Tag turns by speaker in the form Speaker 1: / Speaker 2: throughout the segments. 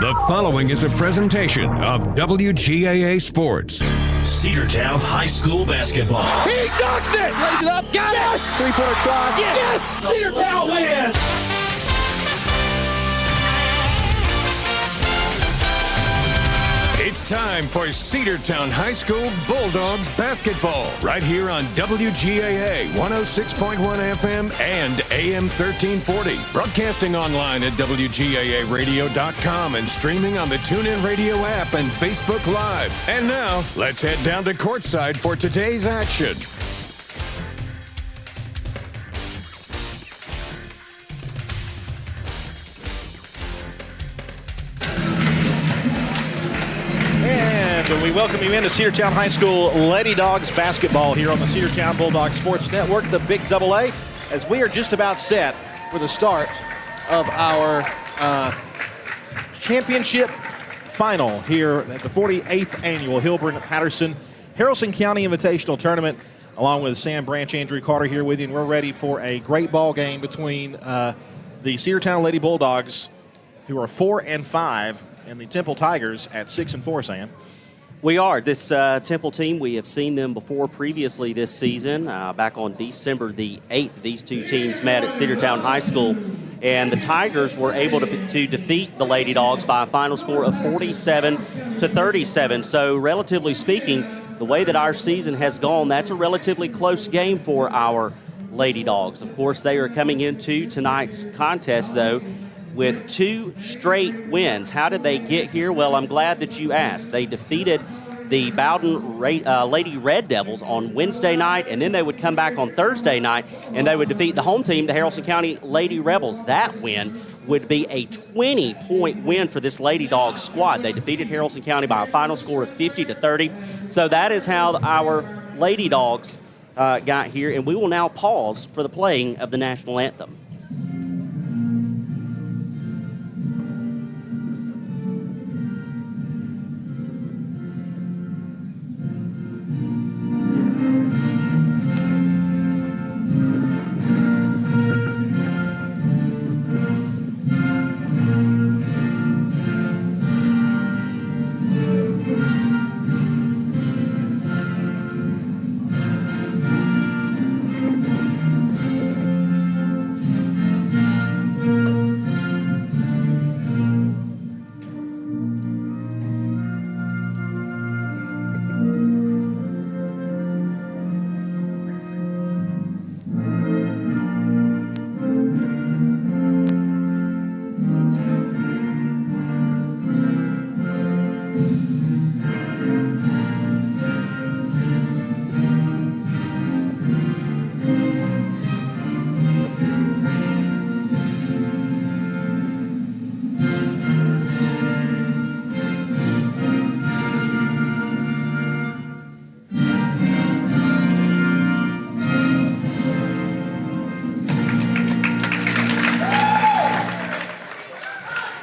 Speaker 1: The following is a presentation of WGAA Sports.
Speaker 2: Cedartown High School basketball.
Speaker 3: He dunks it! Lays it up, got it! Three-pointer try.
Speaker 2: Yes! Cedartown wins!
Speaker 1: It's time for Cedartown High School Bulldogs basketball right here on WGAA 106.1 FM and AM 1340. Broadcasting online at WGAAradio.com and streaming on the TuneIn Radio app and Facebook Live. And now, let's head down to courtside for today's action.
Speaker 3: We welcome you into Cedartown High School Lady Dogs basketball here on the Cedartown Bulldogs Sports Network, the Big AA, as we are just about set for the start of our championship final here at the 48th annual Hilburn-Patterson Haralson County Invitational Tournament, along with Sam Branch, Andrew Carter here with you, and we're ready for a great ball game between the Cedartown Lady Bulldogs, who are 4-5, and the Temple Tigers at 6-4, Sam.
Speaker 4: We are. This Temple team, we have seen them before previously this season. Back on December the 8th, these two teams met at Cedartown High School, and the Tigers were able to defeat the Lady Dogs by a final score of 47-37. So relatively speaking, the way that our season has gone, that's a relatively close game for our Lady Dogs. Of course, they are coming into tonight's contest, though, with 2 straight wins. How did they get here? Well, I'm glad that you asked. They defeated the Bowden Lady Red Devils on Wednesday night, and then they would come back on Thursday night, and they would defeat the home team, the Haralson County Lady Rebels. That win would be a 20-point win for this Lady Dogs squad. They defeated Haralson County by a final score of 50-30. So that is how our Lady Dogs got here, and we will now pause for the playing of the national anthem.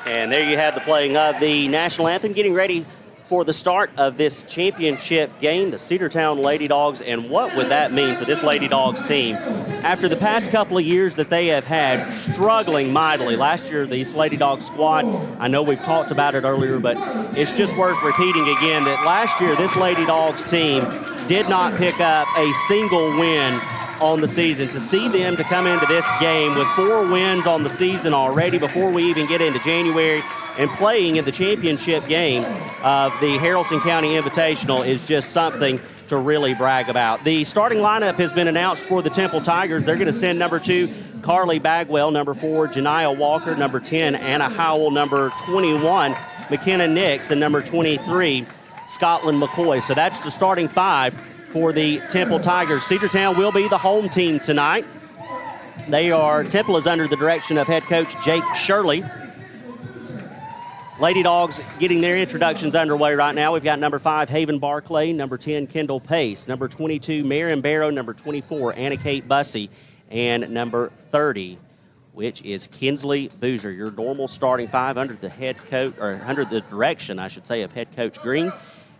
Speaker 4: And there you have the playing of the national anthem, getting ready for the start of this championship game, the Cedartown Lady Dogs. And what would that mean for this Lady Dogs team after the past couple of years that they have had struggling mightily? Last year, this Lady Dogs squad, I know we've talked about it earlier, but it's just worth repeating again that last year this Lady Dogs team did not pick up a single win on the season. To see them to come into this game with 4 wins on the season already before we even get into January and playing in the championship game of the Haralson County Invitational is just something to really brag about. The starting lineup has been announced for the Temple Tigers. They're going to send number 2, Carly Bagwell, number 4, Janiah Walker, number 10, Anna Howell, number 21, McKenna Nix, and number 23, Scotland McCoy. So that's the starting 5 for the Temple Tigers. Cedartown will be the home team tonight. Temple is under the direction of head coach Jake Shirley. Lady Dogs getting their introductions underway right now. We've got number 5, Haven Barclay, number 10, Kendall Pace, number 22, Marion Barrow, number 24, Anna Kate Bussey, and number 30, which is Kinsley Boozer, your normal starting 5 under the head coach, or under the direction, I should say, of head coach Green.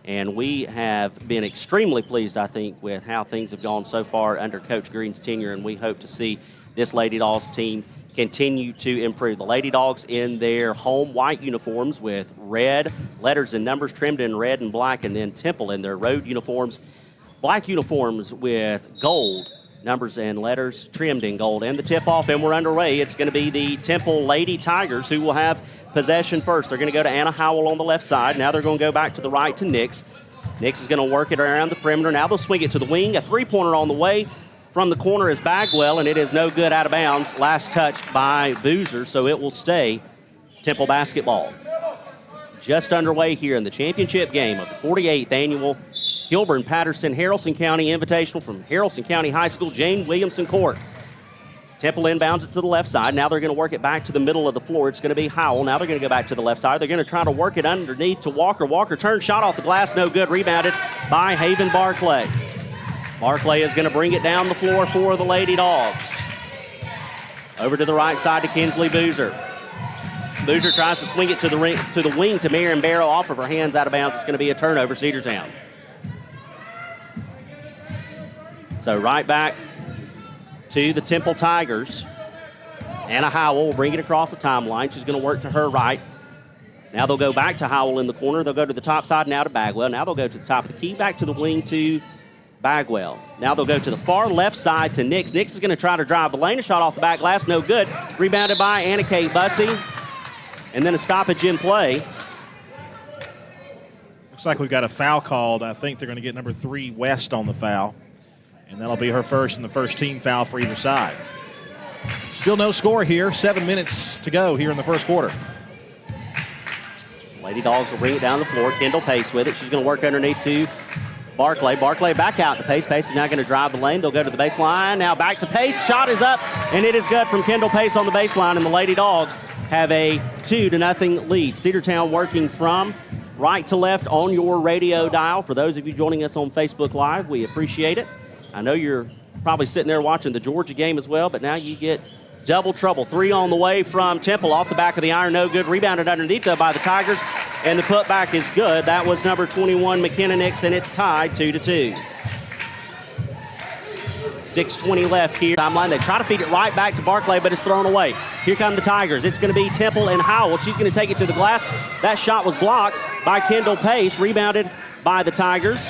Speaker 4: And we have been extremely pleased, I think, with how things have gone so far under Coach Green's tenure, and we hope to see this Lady Dogs team continue to improve. The Lady Dogs in their home white uniforms with red letters and numbers trimmed in red and black, and then Temple in their road uniforms, black uniforms with gold numbers and letters trimmed in gold. And the tip-off, and we're underway. It's going to be the Temple Lady Tigers who will have possession first. They're going to go to Anna Howell on the left side. Now they're going to go back to the right to Nix. Nix is going to work it around the perimeter. Now they'll swing it to the wing. A three-pointer on the way. From the corner is Bagwell, and it is no good, out of bounds. Last touch by Boozer, so it will stay Temple basketball. Just underway here in the championship game of the 48th annual Hilburn-Patterson Haralson County Invitational from Haralson County High School, Jane Williamson Court. Temple inbounds it to the left side. Now they're going to work it back to the middle of the floor. It's going to be Howell. Now they're going to go back to the left side. They're going to try to work it underneath to Walker. Walker turns, shot off the glass, no good. Rebounded by Haven Barclay. Barclay is going to bring it down the floor for the Lady Dogs. Over to the right side to Kinsley Boozer. Boozer tries to swing it to the wing to Marion Barrow, off of her hands, out of bounds. It's going to be a turnover, Cedartown. So right back to the Temple Tigers. Anna Howell will bring it across the timeline. She's going to work to her right. Now they'll go back to Howell in the corner. They'll go to the top side now to Bagwell. Now they'll go to the top of the key, back to the wing to Bagwell. Now they'll go to the far left side to Nix. Nix is going to try to drive the lane. A shot off the back glass, no good. Rebounded by Anna Kate Bussey. And then a stoppage in play.
Speaker 3: Looks like we've got a foul called. I think they're going to get number 3, West, on the foul. And that'll be her first and the first team foul for either side. Still no score here. 7 minutes to go here in the first quarter.
Speaker 4: Lady Dogs will bring it down the floor. Kendall Pace with it. She's going to work underneath to Barclay. Barclay back out to Pace. Pace is now going to drive the lane. They'll go to the baseline. Now back to Pace. Shot is up, and it is good from Kendall Pace on the baseline, and the Lady Dogs have a 2-0 lead. Cedartown working from right to left on your radio dial. For those of you joining us on Facebook Live, we appreciate it. I know you're probably sitting there watching the Georgia game as well, but now you get double trouble. 3 on the way from Temple, off the back of the iron, no good. Rebounded underneath though by the Tigers, and the putback is good. That was number 21, McKenna Nix, and it's tied 2-2. 6:20 left here. Timeline. They try to feed it right back to Barclay, but it's thrown away. Here come the Tigers. It's going to be Temple and Howell. She's going to take it to the glass. That shot was blocked by Kendall Pace. Rebounded by the Tigers.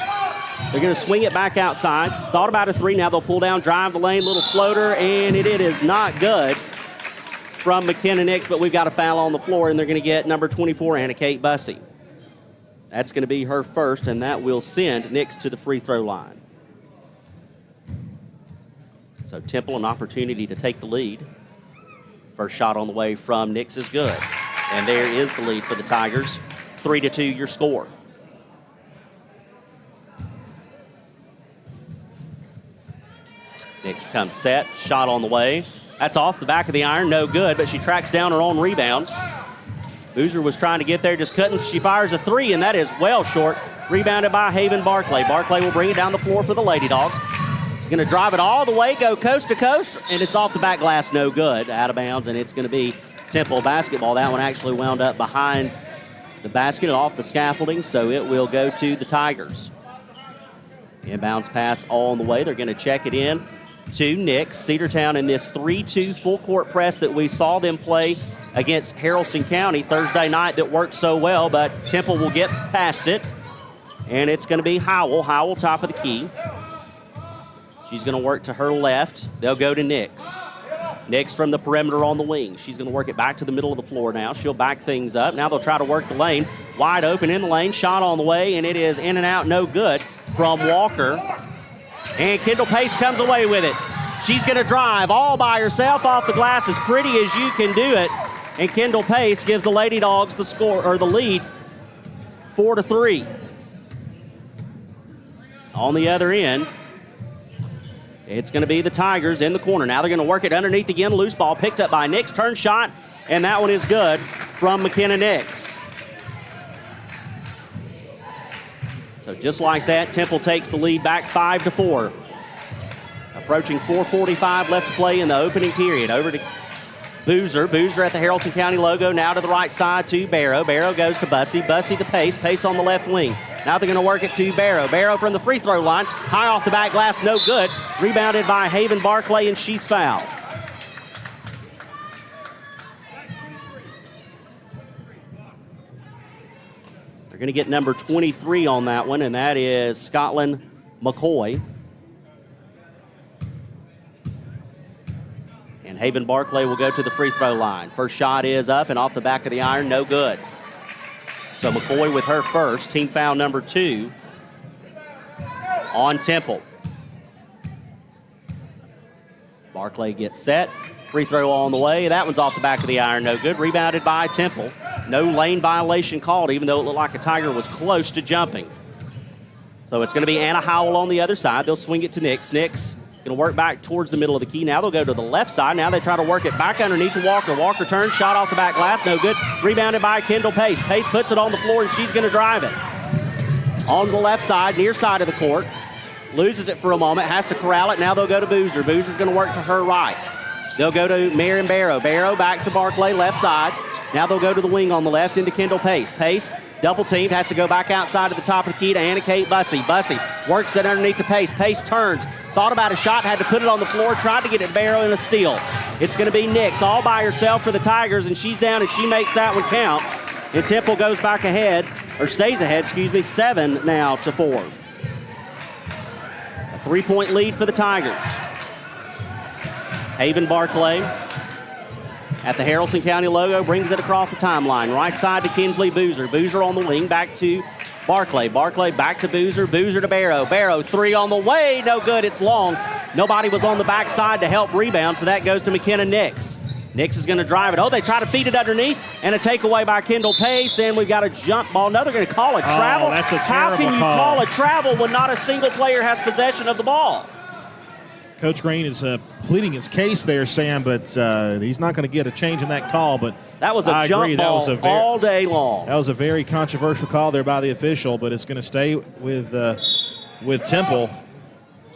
Speaker 4: They're going to swing it back outside. Thought about a 3. Now they'll pull down, drive the lane, little floater, and it is not good from McKenna Nix, but we've got a foul on the floor, and they're going to get number 24, Anna Kate Bussey. That's going to be her first, and that will send Nix to the free throw line. So Temple, an opportunity to take the lead. First shot on the way from Nix is good. And there is the lead for the Tigers. 3-2 your score. Nix comes set, shot on the way. That's off the back of the iron, no good, but she tracks down her own rebound. Boozer was trying to get there, just couldn't. She fires a 3, and that is well short. Rebounded by Haven Barclay. Barclay will bring it down the floor for the Lady Dogs. Going to drive it all the way, go coast to coast, and it's off the back glass, no good, out of bounds, and it's going to be Temple basketball. That one actually wound up behind the basket, off the scaffolding, so it will go to the Tigers. Inbounds pass all on the way. They're going to check it in to Nix. Cedartown in this 3-2 full court press that we saw them play against Haralson County Thursday night that worked so well, but Temple will get past it, and it's going to be Howell. Howell, top of the key. She's going to work to her left. They'll go to Nix. Nix from the perimeter on the wing. She's going to work it back to the middle of the floor now. She'll back things up. Now they'll try to work the lane. Wide open in the lane. Shot on the way, and it is in and out, no good from Walker. And Kendall Pace comes away with it. She's going to drive all by herself off the glass, as pretty as you can do it. And Kendall Pace gives the Lady Dogs the score, or the lead, 4-3. On the other end, it's going to be the Tigers in the corner. Now they're going to work it underneath again. Loose ball picked up by Nix. Turn shot, and that one is good from McKenna Nix. So just like that, Temple takes the lead back 5-4. Approaching 4:45 left to play in the opening period. Over to Boozer. Boozer at the Haralson County logo. Now to the right side to Barrow. Barrow goes to Bussey. Bussey to Pace. Pace on the left wing. Now they're going to work it to Barrow. Barrow from the free throw line. High off the back glass, no good. Rebounded by Haven Barclay, and she's fouled. going to get number 23 on that one, and that is Scotland McCoy. And Haven Barclay will go to the free throw line. First shot is up and off the back of the iron, no good. So McCoy with her first, team foul number 2 on Temple. Barclay gets set. Free throw on the way. That one's off the back of the iron, no good. Rebounded by Temple. No lane violation called, even though it looked like a Tiger was close to jumping. So it's going to be Anna Howell on the other side. They'll swing it to Nix. Nix going to work back towards the middle of the key. Now they'll go to the left side. Now they try to work it back underneath to Walker. Walker turns, shot off the back glass, no good. Rebounded by Kendall Pace. Pace puts it on the floor, and she's going to drive it. On the left side, near side of the court. Loses it for a moment, has to corral it. Now they'll go to Boozer. Boozer's going to work to her right. They'll go to Marion Barrow. Barrow back to Barclay, left side. Now they'll go to the wing on the left into Kendall Pace. Pace, double teamed, has to go back outside of the top of the key to Anna Kate Bussey. Bussey works it underneath to Pace. Pace turns, thought about a shot, had to put it on the floor, tried to get it Barrow in a steal. It's going to be Nix all by herself for the Tigers, and she's down and she makes that one count. And Temple goes back ahead, or stays ahead, 7 now to 4. A 3-point lead for the Tigers. Haven Barclay at the Haralson County logo brings it across the timeline. Right side to Kinsley Boozer. Boozer on the wing, back to Barclay. Barclay back to Boozer. Boozer to Barrow. Barrow, 3 on the way. No good. It's long. Nobody was on the backside to help rebound, so that goes to McKenna Nix. Nix is going to drive it. Oh, they try to feed it underneath, and a takeaway by Kendall Pace, and we've got a jump ball. Now they're going to call a travel.
Speaker 3: That's a
Speaker 4: How can you
Speaker 3: call
Speaker 4: a travel when not a single player has possession of the ball?
Speaker 3: Coach Green is pleading his case there, Sam, but he's not going to get a change in that call. But
Speaker 4: that was a jump ball all day long.
Speaker 3: That was a very controversial call there by the official, but it's going to stay with Temple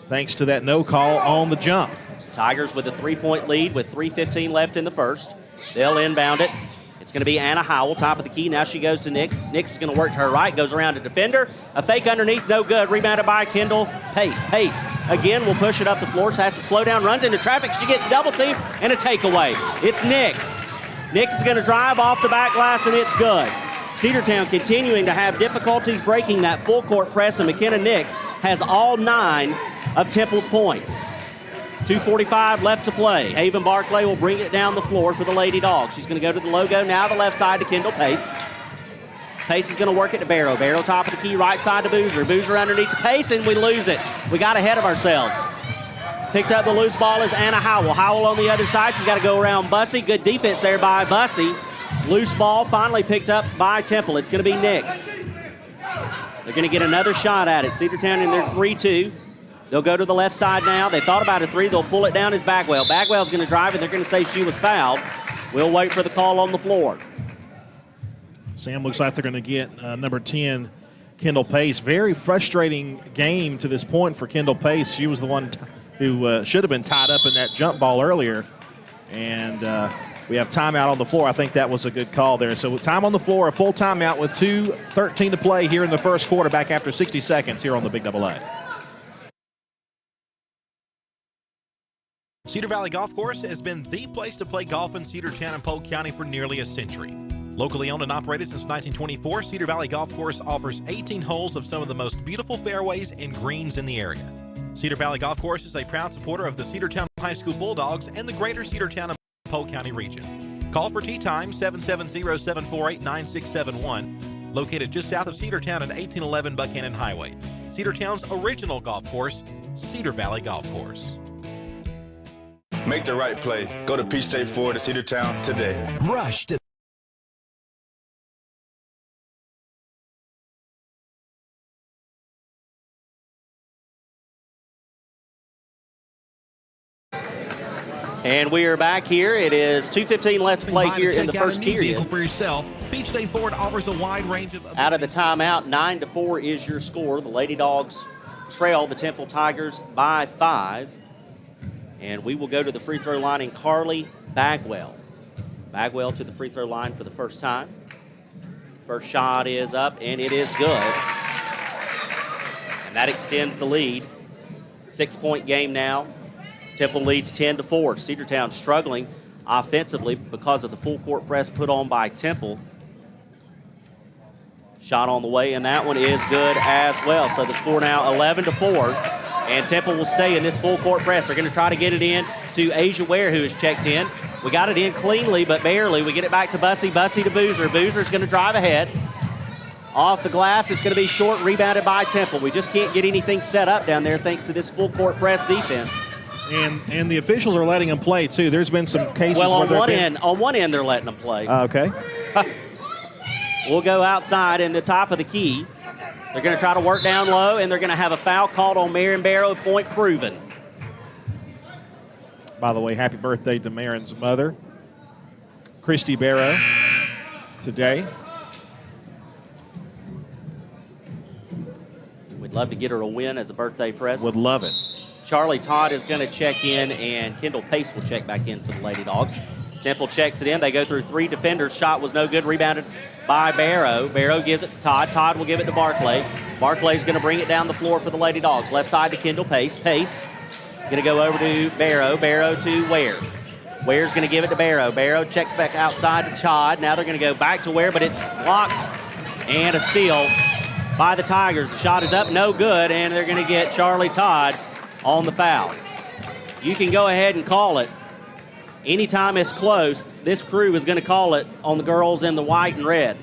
Speaker 3: thanks to that no call on the jump.
Speaker 4: Tigers with a 3-point lead with 3:15 left in the first. They'll inbound it. It's going to be Anna Howell, top of the key. Now she goes to Nix. Nix is going to work to her right, goes around a defender. A fake underneath, no good. Rebounded by Kendall Pace. Pace again will push it up the floor. So has to slow down, runs into traffic. She gets double teamed and a takeaway. It's Nix. Nix is going to drive off the back glass, and it's good. Cedartown continuing to have difficulties breaking that full court press, and McKenna Nix has all 9 of Temple's points. 2:45 left to play. Haven Barclay will bring it down the floor for the Lady Dogs. She's going to go to the logo, now the left side to Kendall Pace. Pace is going to work it to Barrow. Barrow top of the key, right side to Boozer. Boozer underneath to Pace, and we lose it. We got ahead of ourselves. Picked up the loose ball is Anna Howell. Howell on the other side. She's got to go around Bussey. Good defense there by Bussey. Loose ball finally picked up by Temple. It's going to be Nix. They're going to get another shot at it. Cedartown in their 3-2. They'll go to the left side now. They thought about a 3. They'll pull it down as Bagwell. Bagwell's going to drive it. They're going to say she was fouled. We'll wait for the call on the floor.
Speaker 3: Sam, looks like they're going to get number 10, Kendall Pace. Very frustrating game to this point for Kendall Pace. She was the one who should have been tied up in that jump ball earlier. And we have timeout on the floor. I think that was a good call there. So with time on the floor, a full timeout with 2:13 to play here in the first quarter, back after 60 seconds here on the Big AA.
Speaker 5: Cedar Valley Golf Course has been the place to play golf in Cedartown and Polk County for nearly a century. Locally owned and operated since 1924, Cedar Valley Golf Course offers 18 holes of some of the most beautiful fairways and greens in the area. Cedar Valley Golf Course is a proud supporter of the Cedartown High School Bulldogs and the greater Cedartown and Polk County region. Call for tee time 770-748-9671, located just south of Cedartown at 1811 Buchanan Highway. Cedartown's original golf course, Cedar Valley Golf Course.
Speaker 6: Make the right play. Go to Peach State Ford at Cedartown today.
Speaker 7: Rush to
Speaker 4: And we are back here. It is 2:15 left to play here in the first period.
Speaker 5: For yourself, Peach State Ford offers a wide range of...
Speaker 4: Out of the timeout, 9-4 is your score. The Lady Dogs trail the Temple Tigers by 5. And we will go to the free throw line in Carly Bagwell. Bagwell to the free throw line for the first time. First shot is up, and it is good. And that extends the lead. 6-point game now. Temple leads 10-4. Cedartown struggling offensively because of the full court press put on by Temple. Shot on the way, and that one is good as well. So the score now 11-4, and Temple will stay in this full court press. They're going to try to get it in to Asia Ware, who has checked in. We got it in cleanly, but barely. We get it back to Bussey. Bussey to Boozer. Boozer's going to drive ahead. Off the glass, it's going to be short, rebounded by Temple. We just can't get anything set up down there thanks to this full court press defense.
Speaker 3: And the officials are letting them play, too. There's been some cases
Speaker 4: well,
Speaker 3: where
Speaker 4: on one end, they're letting them play.
Speaker 3: Okay.
Speaker 4: We'll go outside in the top of the key. They're going to try to work down low, and they're going to have a foul called on Marion Barrow, point proven.
Speaker 3: By the way, happy birthday to Marion's mother, Christy Barrow, today.
Speaker 4: We'd love to get her a win as a birthday present.
Speaker 3: Would love it.
Speaker 4: Charlie Todd is going to check in, and Kendall Pace will check back in for the Lady Dogs. Temple checks it in. They go through 3 defenders. Shot was no good. Rebounded by Barrow. Barrow gives it to Todd. Todd will give it to Barclay. Barclay's going to bring it down the floor for the Lady Dogs. Left side to Kendall Pace. Pace going to go over to Barrow. Barrow to Ware. Ware's going to give it to Barrow. Barrow checks back outside to Todd. Now they're going to go back to Ware, but it's blocked. And a steal by the Tigers. The shot is up. No good. And they're going to get Charlie Todd on the foul. You can go ahead and call it. Anytime it's close, this crew is going to call it on the girls in the white and red.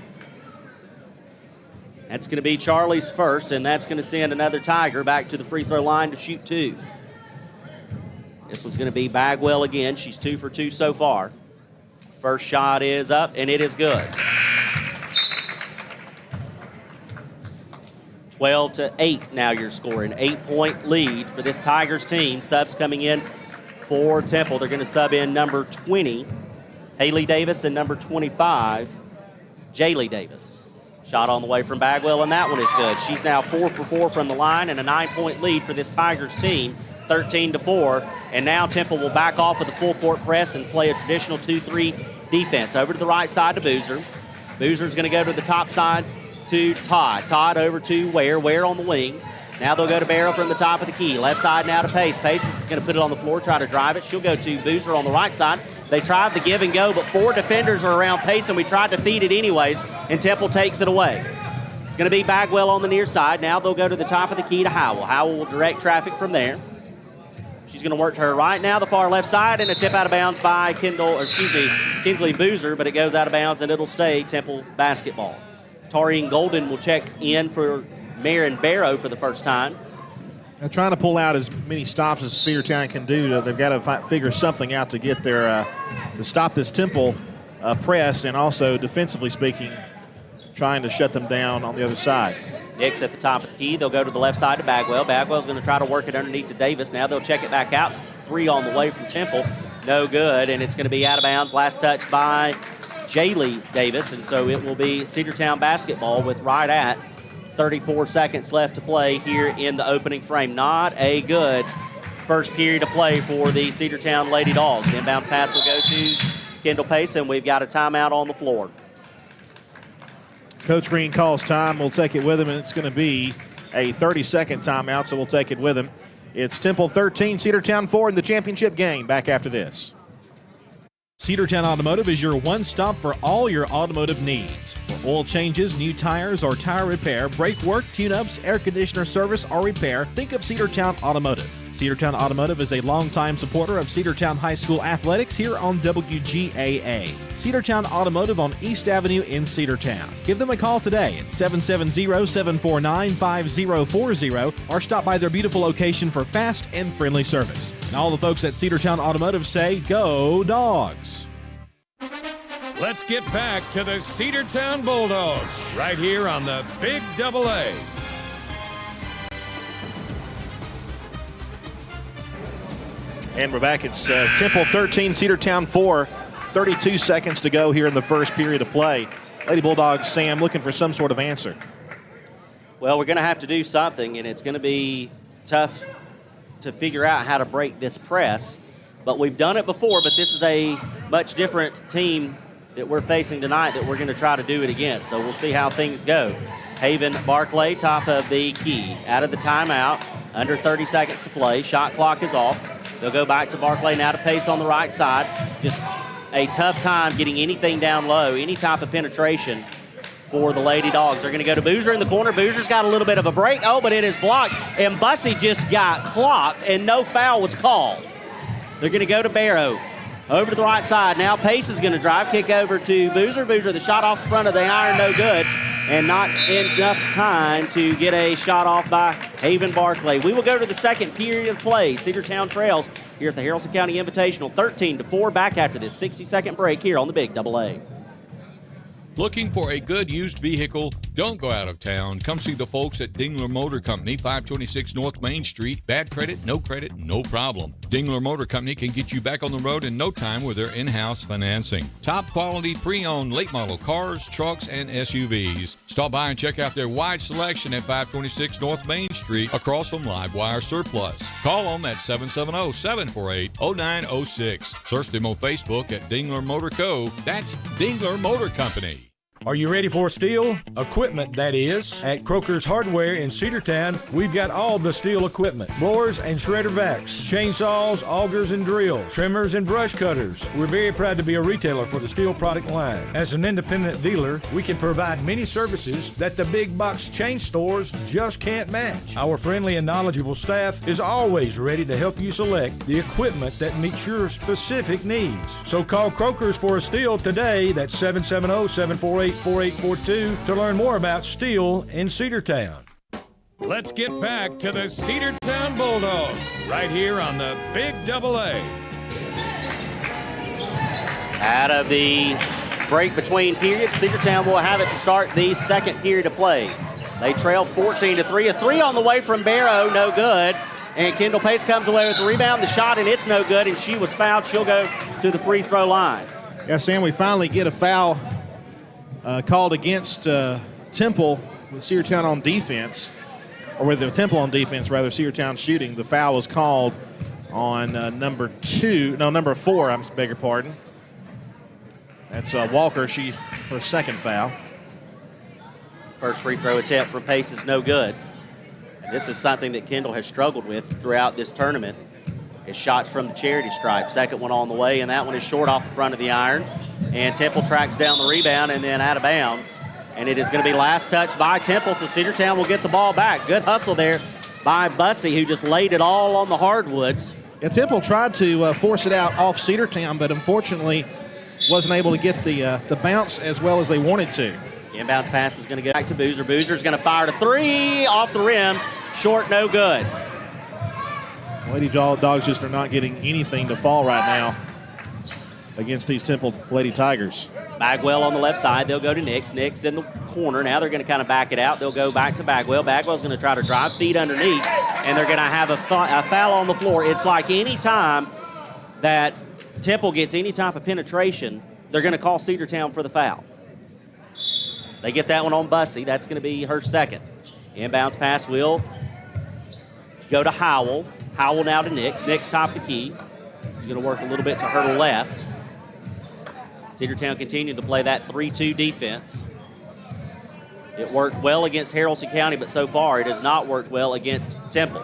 Speaker 4: That's going to be Charlie's first, and that's going to send another Tiger back to the free throw line to shoot 2. This one's going to be Bagwell again. She's 2 for 2 so far. First shot is up, and it is good. 12-8 now you're scoring. 8-point lead for this Tigers team. Subs coming in for Temple. They're going to sub in number 20, Haley Davis, and number 25, Jaylee Davis. Shot on the way from Bagwell, and that one is good. She's now 4 for 4 from the line, and a 9-point lead for this Tigers team, 13-4. And now Temple will back off with a full court press and play a traditional 2-3 defense. Over to the right side to Boozer. Boozer's going to go to the top side to Todd. Todd over to Ware. Ware on the wing. Now they'll go to Barrow from the top of the key. Left side now to Pace. Pace is going to put it on the floor, try to drive it. She'll go to Boozer on the right side. They tried the give and go, but 4 defenders are around Pace, and we tried to feed it anyways, and Temple takes it away. It's going to be Bagwell on the near side. Now they'll go to the top of the key to Howell. Howell will direct traffic from there. She's going to work to her right now, the far left side, and a tip out of bounds by Kinsley Boozer, but it goes out of bounds, and it'll stay Temple basketball. Taurine Golden will check in for Marion Barrow for the first time.
Speaker 3: They're trying to pull out as many stops as Cedartown can do. They've got to figure something out to get their to stop this Temple press, and also defensively speaking, trying to shut them down on the other side.
Speaker 4: Nick's at the top of the key. They'll go to the left side to Bagwell. Bagwell's going to try to work it underneath to Davis. Now they'll check it back out. 3 on the way from Temple. No good, and it's going to be out of bounds. Last touch by Jaylee Davis, and so it will be Cedartown basketball with right at 34 seconds left to play here in the opening frame. Not a good first period of play for the Cedartown Lady Dogs. Inbounds pass will go to Kendall Pace, and we've got a timeout on the floor.
Speaker 3: Coach Green calls time. We'll take it with him, and it's going to be a 30-second timeout, so we'll take it with him. It's Temple 13, Cedartown 4 in the championship game. Back after this.
Speaker 5: Cedartown Automotive is your one-stop for all your automotive needs. For oil changes, new tires, or tire repair, brake work, tune-ups, air conditioner service, or repair, think of Cedartown Automotive. Cedartown Automotive is a longtime supporter of Cedartown High School athletics here on WGAA. Cedartown Automotive on East Avenue in Cedartown. Give them a call today at 770-749-5040 or stop by their beautiful location for fast and friendly service. And all the folks at Cedartown Automotive say, go Dogs!
Speaker 1: Let's get back to the Cedartown Bulldogs right here on the Big Double A.
Speaker 3: And we're back. It's Temple 13, Cedartown 4. 32 seconds to go here in the first period of play. Lady Bulldogs, Sam, looking for some sort of answer.
Speaker 4: Well, we're going to have to do something, and it's going to be tough to figure out how to break this press. But we've done it before, but this is a much different team that we're facing tonight that we're going to try to do it against. So we'll see how things go. Haven Barclay, top of the key. Out of the timeout, under 30 seconds to play. Shot clock is off. They'll go back to Barclay now to Pace on the right side. Just a tough time getting anything down low, any type of penetration for the Lady Dogs. They're going to go to Boozer in the corner. Boozer's got a little bit of a break. Oh, but it is blocked, and Bussey just got clocked, and no foul was called. They're going to go to Barrow. Over to the right side. Now Pace is going to drive. Kick over to Boozer. Boozer, the shot off the front of the iron, no good. And not enough time to get a shot off by Haven Barclay. We will go to the second period of play. Cedartown trails here at the Haralson County Invitational, 13-4, back after this 60-second break here on the Big AA.
Speaker 7: Looking for a good used vehicle? Don't go out of town. Come see the folks at Dingler Motor Company, 526 North Main Street. Bad credit, no problem. Dingler Motor Company can get you back on the road in no time with their in-house financing. Top quality pre-owned late model cars, trucks, and SUVs. Stop by and check out their wide selection at 526 North Main Street across from Livewire Surplus. Call them at 770-748-0906. Search them on Facebook at Dingler Motor Co. That's Dingler Motor Company.
Speaker 8: Are you ready for steel? Equipment, that is. At Croker's Hardware in Cedartown, we've got all the steel equipment. Blowers and shredder vacs, chainsaws, augers and drills, trimmers and brush cutters. We're very proud to be a retailer for the steel product line. As an independent dealer, we can provide many services that the big box chain stores just can't match. Our friendly and knowledgeable staff is always ready to help you select the equipment that meets your specific needs. So call Croker's for a steel today. That's 770-748-4842 to learn more about steel in Cedartown.
Speaker 1: Let's get back to the Cedartown Bulldogs right here on the Big AA.
Speaker 4: Out of the break between periods, Cedartown will have it to start the second period of play. They trail 14-3. A three on the way from Barrow, no good. And Kendall Pace comes away with the rebound, the shot, and it's no good, and she was fouled. She'll go to the free throw line.
Speaker 3: Yeah, Sam, we finally get a foul called against Temple with Cedartown on defense, or with the Temple on defense, rather, Cedartown shooting. The foul was called on number 4, I beg your pardon. That's Walker, her second foul.
Speaker 4: First free throw attempt from Pace is no good. And this is something that Kendall has struggled with throughout this tournament, is shots from the charity stripe. Second one on the way, and that one is short off the front of the iron. And Temple tracks down the rebound and then out of bounds. And it is going to be last touch by Temple, so Cedartown will get the ball back. Good hustle there by Bussey, who just laid it all on the hardwoods.
Speaker 3: Yeah, Temple tried to force it out off Cedartown, but unfortunately wasn't able to get the bounce as well as they wanted to.
Speaker 4: Inbounds pass is going to go back to Boozer. Boozer's going to fire a three off the rim. Short, no good.
Speaker 3: Lady Dogs just are not getting anything to fall right now against these Temple Lady Tigers.
Speaker 4: Bagwell on the left side. They'll go to Nix. Nix in the corner. Now they're going to kind of back it out. They'll go back to Bagwell. Bagwell's going to try to drive feet underneath, and they're going to have a foul on the floor. It's like any time that Temple gets any type of penetration, they're going to call Cedartown for the foul. They get that one on Bussey. That's going to be her second. Inbounds pass will go to Howell. Howell now to Nix. Nix top the key. She's going to work a little bit to her left. Cedartown continued to play that 3-2 defense. It worked well against Haralson County, but so far it has not worked well against Temple.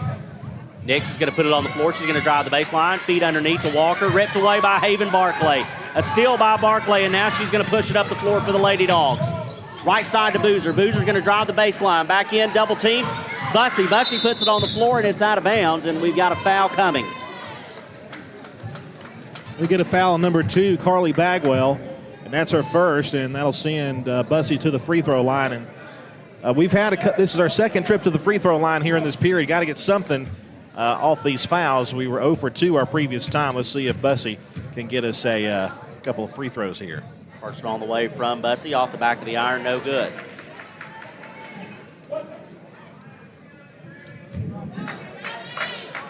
Speaker 4: Nix is going to put it on the floor. She's going to drive the baseline. Feet underneath to Walker. Ripped away by Haven Barclay. A steal by Barclay, and now she's going to push it up the floor for the Lady Dogs. Right side to Boozer. Boozer's going to drive the baseline. Back in, double team. Bussey puts it on the floor, and it's out of bounds, and we've got a foul coming.
Speaker 3: We get a foul on number 2, Carly Bagwell, and that's her first, and that'll send Bussey to the free throw line. And this is our second trip to the free throw line here in this period. Got to get something off these fouls. We were 0 for 2 our previous time. Let's see if Bussey can get us a couple of free throws here.
Speaker 4: First on the way from Bussey, off the back of the iron, no good.
Speaker 3: A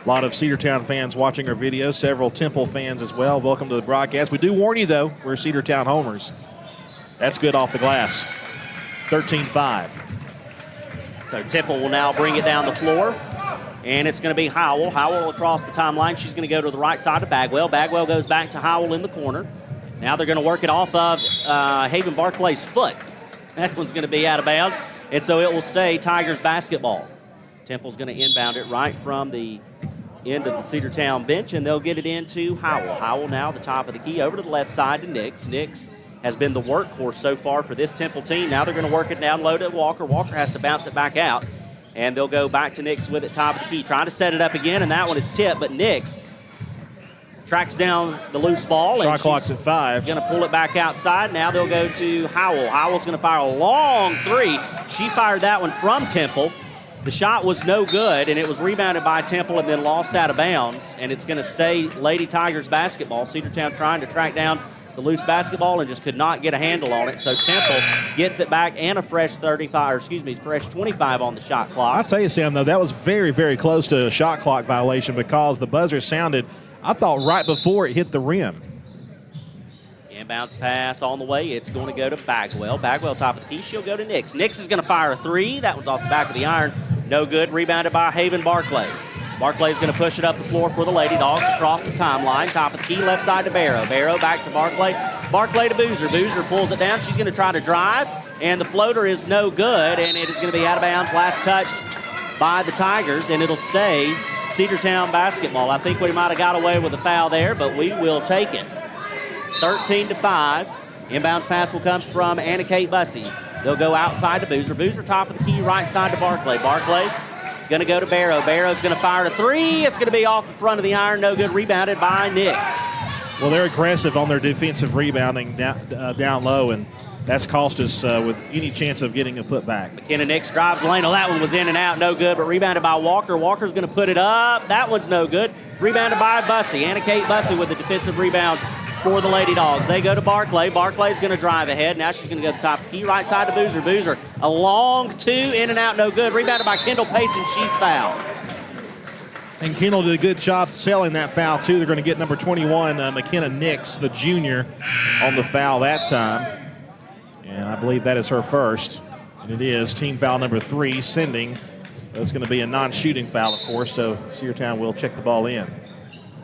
Speaker 3: lot of Cedartown fans watching our video, several Temple fans as well. Welcome to the broadcast. We do warn you, though, we're Cedartown homers. That's good off the glass. 13-5.
Speaker 4: So Temple will now bring it down the floor, and it's going to be Howell. Howell across the timeline. She's going to go to the right side of Bagwell. Bagwell goes back to Howell in the corner. Now they're going to work it off of Haven Barclay's foot. That one's going to be out of bounds, and so it will stay Tigers basketball. Temple's going to inbound it right from the end of the Cedartown bench, and they'll get it into Howell. Howell now the top of the key over to the left side to Nix. Nix has been the workhorse so far for this Temple team. Now they're going to work it down low to Walker. Walker has to bounce it back out, and they'll go back to Nix with it top of the key. Trying to set it up again, and that one is tipped, but Nix tracks down the loose ball.
Speaker 3: Shot clock's at 5.
Speaker 4: Going to pull it back outside. Now they'll go to Howell. Howell's going to fire a long three. She fired that one from Temple. The shot was no good, and it was rebounded by Temple and then lost out of bounds, and it's going to stay Lady Tigers basketball. Cedartown trying to track down the loose basketball and just could not get a handle on it. So Temple gets it back and a fresh 25 on the shot clock.
Speaker 3: I'll tell you, Sam, though, that was very, very close to a shot clock violation because the buzzer sounded, I thought, right before it hit the rim.
Speaker 4: Inbounds pass on the way. It's going to go to Bagwell. Bagwell top of the key. She'll go to Nix. Nix is going to fire a three. That one's off the back of the iron. No good. Rebounded by Haven Barclay. Barclay's going to push it up the floor for the Lady Dogs across the timeline. Top of the key, left side to Barrow. Barrow back to Barclay. Barclay to Boozer. Boozer pulls it down. She's going to try to drive, and the floater is no good, and it is going to be out of bounds. Last touched by the Tigers, and it'll stay Cedartown basketball. I think we might have got away with a foul there, but we will take it. 13-5. Inbounds pass will come from Anna Kate Bussey. They'll go outside to Boozer. Boozer top of the key, right side to Barclay. Barclay going to go to Barrow. Barrow's going to fire a three. It's going to be off the front of the iron. No good. Rebounded by Nix.
Speaker 3: Well, they're aggressive on their defensive rebounding down low, and that's cost us with any chance of getting a putback.
Speaker 4: McKenna Nix drives the lane. Oh, that one was in and out. No good, but rebounded by Walker. Walker's going to put it up. That one's no good. Rebounded by Bussey. Anna Kate Bussey with the defensive rebound for the Lady Dogs. They go to Barclay. Barclay's going to drive ahead. Now she's going to go to the top of the key. Right side to Boozer. Boozer, a long two, in and out, no good. Rebounded by Kendall Pace, and she's fouled.
Speaker 3: And Kendall did a good job selling that foul, too. They're going to get number 21, McKenna Nix, the junior, on the foul that time. And I believe that is her first. And it is team foul number 3, sending. It's going to be a non-shooting foul, of course, so Cedartown will check the ball in.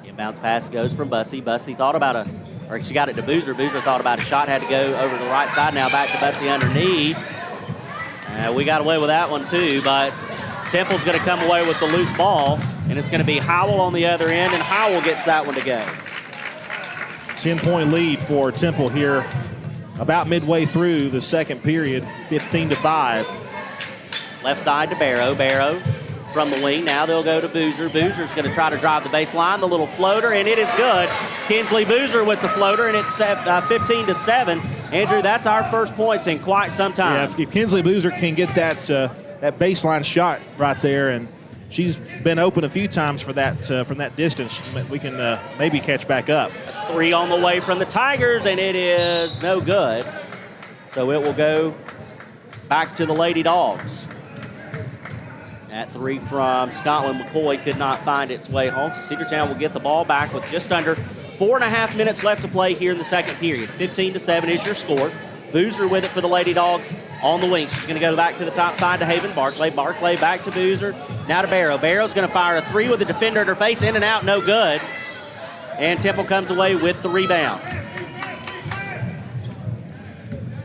Speaker 4: Inbounds pass goes from Bussey. Bussey thought about she got it to Boozer. Boozer thought about a shot, had to go over to the right side. Now back to Bussey underneath. We got away with that one too, but Temple's going to come away with the loose ball, and it's going to be Howell on the other end, and Howell gets that one to go.
Speaker 3: 10-point lead for Temple here about midway through the second period, 15-5.
Speaker 4: Left side to Barrow. Barrow from the wing. Now they'll go to Boozer. Boozer's going to try to drive the baseline. The little floater, and it is good. Kinsley Boozer with the floater, and it's 15-7. Andrew, that's our first points in quite some time.
Speaker 3: Yeah, if Kinsley Boozer can get that baseline shot right there, and she's been open a few times for that from that distance, we can maybe catch back up.
Speaker 4: A three on the way from the Tigers, and it is no good. So it will go back to the Lady Dogs. That three from Scotland McCoy could not find its way home. So Cedartown will get the ball back with just under 4.5 minutes left to play here in the second period. 15-7 is your score. Boozer with it for the Lady Dogs on the wing. She's going to go back to the top side to Haven Barclay. Barclay back to Boozer. Now to Barrow. Barrow's going to fire a three with the defender at her face. In and out, no good. And Temple comes away with the rebound.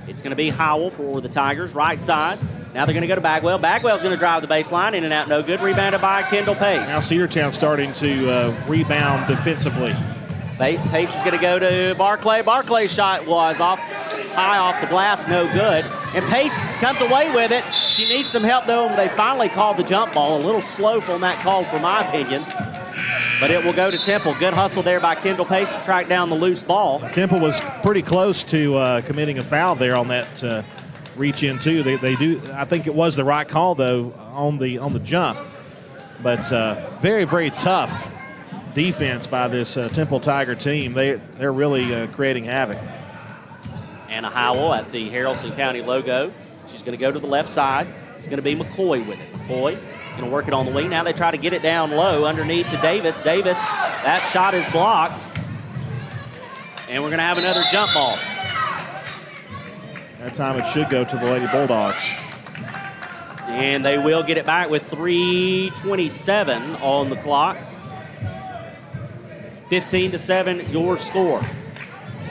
Speaker 4: It's going to be Howell for the Tigers, right side. Now they're going to go to Bagwell. Bagwell's going to drive the baseline. In and out, no good. Rebounded by Kendall Pace.
Speaker 3: Now Cedartown starting to rebound defensively.
Speaker 4: Pace is going to go to Barclay. Barclay's shot was high off the glass, no good. And Pace comes away with it. She needs some help, though. They finally called the jump ball. A little slow from that call, for my opinion. But it will go to Temple. Good hustle there by Kendall Pace to track down the loose ball.
Speaker 3: Temple was pretty close to committing a foul there on that reach in too. They do. I think it was the right call though on the jump. But very, very tough defense by this Temple Tiger team. They're really creating havoc.
Speaker 4: Anna Howell at the Haralson County logo. She's going to go to the left side. It's going to be McCoy with it. McCoy going to work it on the wing. Now they try to get it down low underneath to Davis. Davis, that shot is blocked. And we're going to have another jump ball.
Speaker 3: That time it should go to the Lady Bulldogs.
Speaker 4: And they will get it back with 3:27 on the clock. 15-7, your score.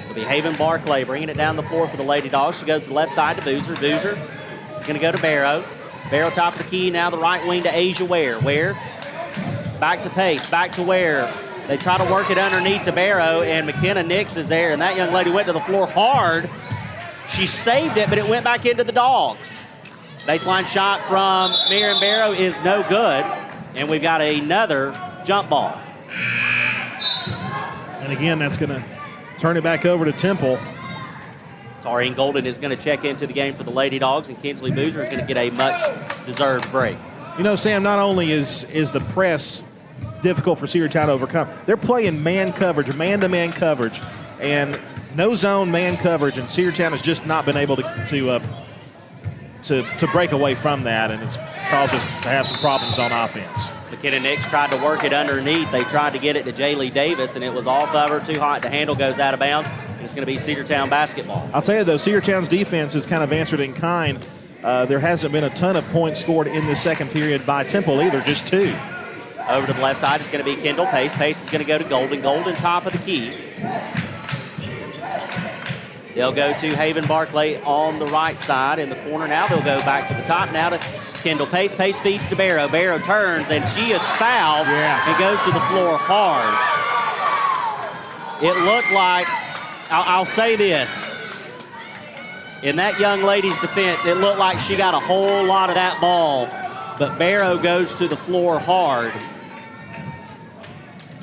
Speaker 4: It'll be Haven Barclay bringing it down the floor for the Lady Dogs. She goes to the left side to Boozer. Boozer is going to go to Barrow. Barrow top of the key, now the right wing to Asia Ware. Ware back to Pace, back to Ware. They try to work it underneath to Barrow, and McKenna Nix is there, and that young lady went to the floor hard She saved it, but it went back into the Dawgs. Baseline shot from Miriam Barrow is no good, and we've got another jump ball.
Speaker 3: And again, that's going to turn it back over to Temple.
Speaker 4: Taurine Golden is going to check into the game for the Lady Dogs, and Kinsley Boozer is going to get a much-deserved break.
Speaker 3: You know, Sam, not only is the press difficult for Cedartown to overcome, they're playing man coverage, man-to-man coverage, and no zone man coverage, and Cedartown has just not been able to break away from that, and it's caused us to have some problems on offense.
Speaker 4: McKenna Nix tried to work it underneath. They tried to get it to Jaylee Davis, and it was off of her, too hot. The handle goes out of bounds. It's going to be Cedartown basketball.
Speaker 3: I'll tell you, though, Cedartown's defense has kind of answered in kind. There hasn't been a ton of points scored in the second period by Temple either, just 2.
Speaker 4: Over to the left side, it's going to be Kendall Pace. Pace is going to go to Golden. Golden top of the key. They'll go to Haven Barclay on the right side in the corner. Now they'll go back to the top. Now to Kendall Pace. Pace feeds to Barrow. Barrow turns, and she is fouled and goes to the floor hard. It looked like, I'll say this, in that young lady's defense, it looked like she got a whole lot of that ball, but Barrow goes to the floor hard.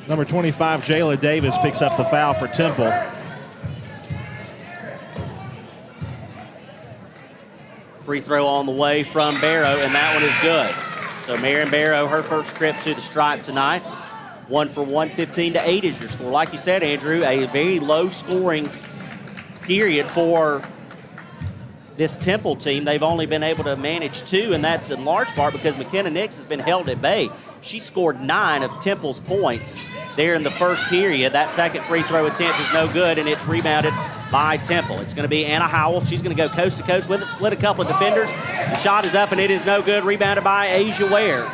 Speaker 3: Number 25, Jayla Davis, picks up the foul for Temple.
Speaker 4: Free throw on the way from Barrow, and that one is good. So Marion Barrow, her first trip to the stripe tonight. 1 for 1, 15-8 is your score. Like you said, Andrew, a very low-scoring period for this Temple team. They've only been able to manage 2, and that's in large part because McKenna Nix has been held at bay. She scored 9 of Temple's points there in the first period. That second free throw attempt is no good, and it's rebounded by Temple. It's going to be Anna Howell. She's going to go coast to coast with it, split a couple of defenders. The shot is up, and it is no good. Rebounded by Asia Ware.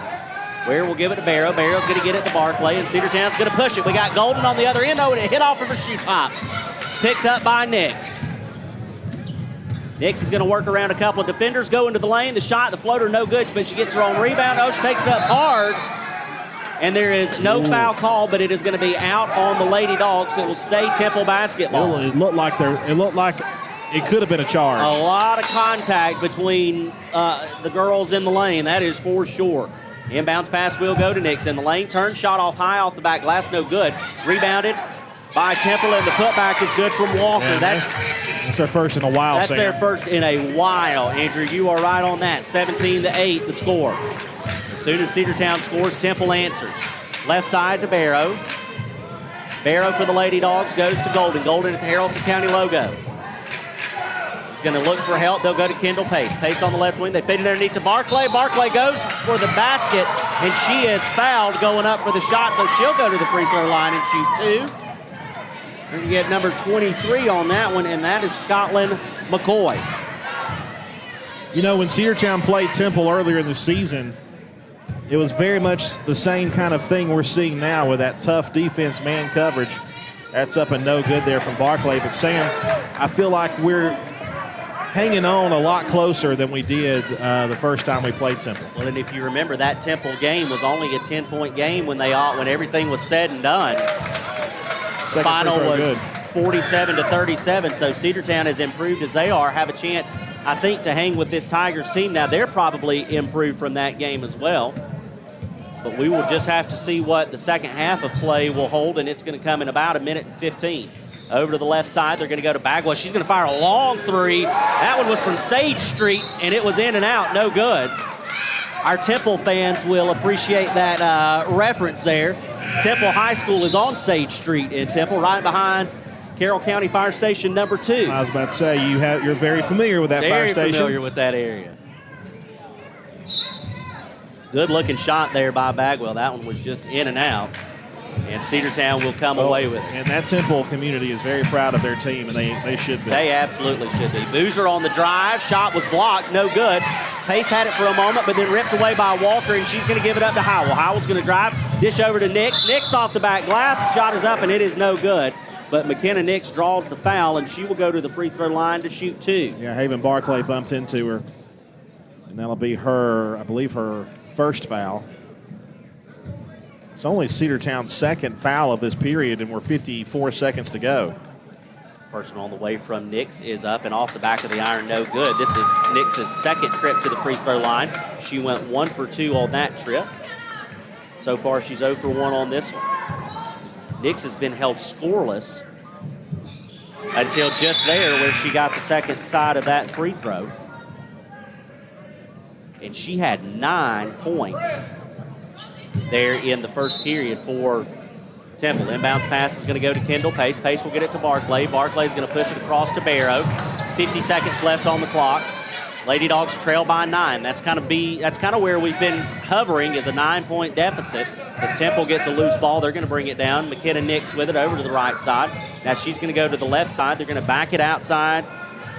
Speaker 4: Ware will give it to Barrow. Barrow's going to get it to Barclay, and Cedartown's going to push it. We got Golden on the other end, and it hit off of her shoe tops. Picked up by Nix. Nix is going to work around a couple of defenders, go into the lane. The shot, the floater, no good, but she gets her own rebound. Oh, she takes it up hard. And there is no foul call, but it is going to be out on the Lady Dogs. It will stay Temple basketball.
Speaker 3: It looked like it could have been a charge.
Speaker 4: A lot of contact between the girls in the lane, that is for sure. Inbounds pass will go to Nix in the lane. Turn shot off high off the back glass, no good. Rebounded by Temple, and the putback is good from Walker.
Speaker 3: Yeah, that's their first in a while.
Speaker 4: That's their first in a while, Andrew. You are right on that. 17-8 the score. As soon as Cedartown scores, Temple answers. Left side to Barrow. Barrow for the Lady Dogs goes to Golden. Golden at the Haralson County logo. She's going to look for help. They'll go to Kendall Pace. Pace on the left wing. They feed it underneath to Barclay. Barclay goes for the basket, and she is fouled going up for the shot, so she'll go to the free throw line and shoot 2. We're going to get number 23 on that one, and that is Scotland McCoy.
Speaker 3: You know, when Cedartown played Temple earlier in the season, it was very much the same kind of thing we're seeing now with that tough defense, man coverage. That's up and no good there from Barclay. But, Sam, I feel like we're hanging on a lot closer than we did the first time we played Temple.
Speaker 4: Well, and if you remember, that Temple game was only a 10-point game when everything was said and done. The final was 47-37, so Cedartown, as improved as they are, have a chance, I think, to hang with this Tigers team. Now, they're probably improved from that game as well, but we will just have to see what the second half of play will hold, and it's going to come in about 1:15. Over to the left side, they're going to go to Bagwell. She's going to fire a long three. That one was from Sage Street, and it was in and out, no good. Our Temple fans will appreciate that reference there. Temple High School is on Sage Street in Temple, right behind Carroll County Fire Station number 2.
Speaker 3: I was about to say, you're very familiar with that fire station.
Speaker 4: Very familiar with that area. Good-looking shot there by Bagwell. That one was just in and out. And Cedartown will come away with it.
Speaker 3: And that Temple community is very proud of their team, and they should be.
Speaker 4: They absolutely should be. Boozer on the drive. Shot was blocked. No good. Pace had it for a moment, but then ripped away by Walker, and she's going to give it up to Howell. Howell's going to drive. Dish over to Nix. Nix off the back glass. Shot is up, and it is no good. But McKenna Nix draws the foul, and she will go to the free throw line to shoot 2.
Speaker 3: Yeah, Haven Barclay bumped into her. And that'll be her, I believe, her first foul. It's only Cedartown's second foul of this period, and we're 54 seconds to go.
Speaker 4: First one on the way from Nix is up and off the back of the iron, no good. This is Nix's second trip to the free throw line. She went 1 for 2 on that trip. So far, she's 0 for 1 on this one. Nix has been held scoreless until just there where she got the second side of that free throw. And she had 9 points there in the first period for Temple. Inbounds pass is going to go to Kendall Pace. Pace will get it to Barclay. Barclay's going to push it across to Barrow. 50 seconds left on the clock. Lady Dogs trail by 9. That's kind of where we've been hovering, is a 9-point deficit. As Temple gets a loose ball, they're going to bring it down. McKenna Nix with it over to the right side. Now she's going to go to the left side. They're going to back it outside.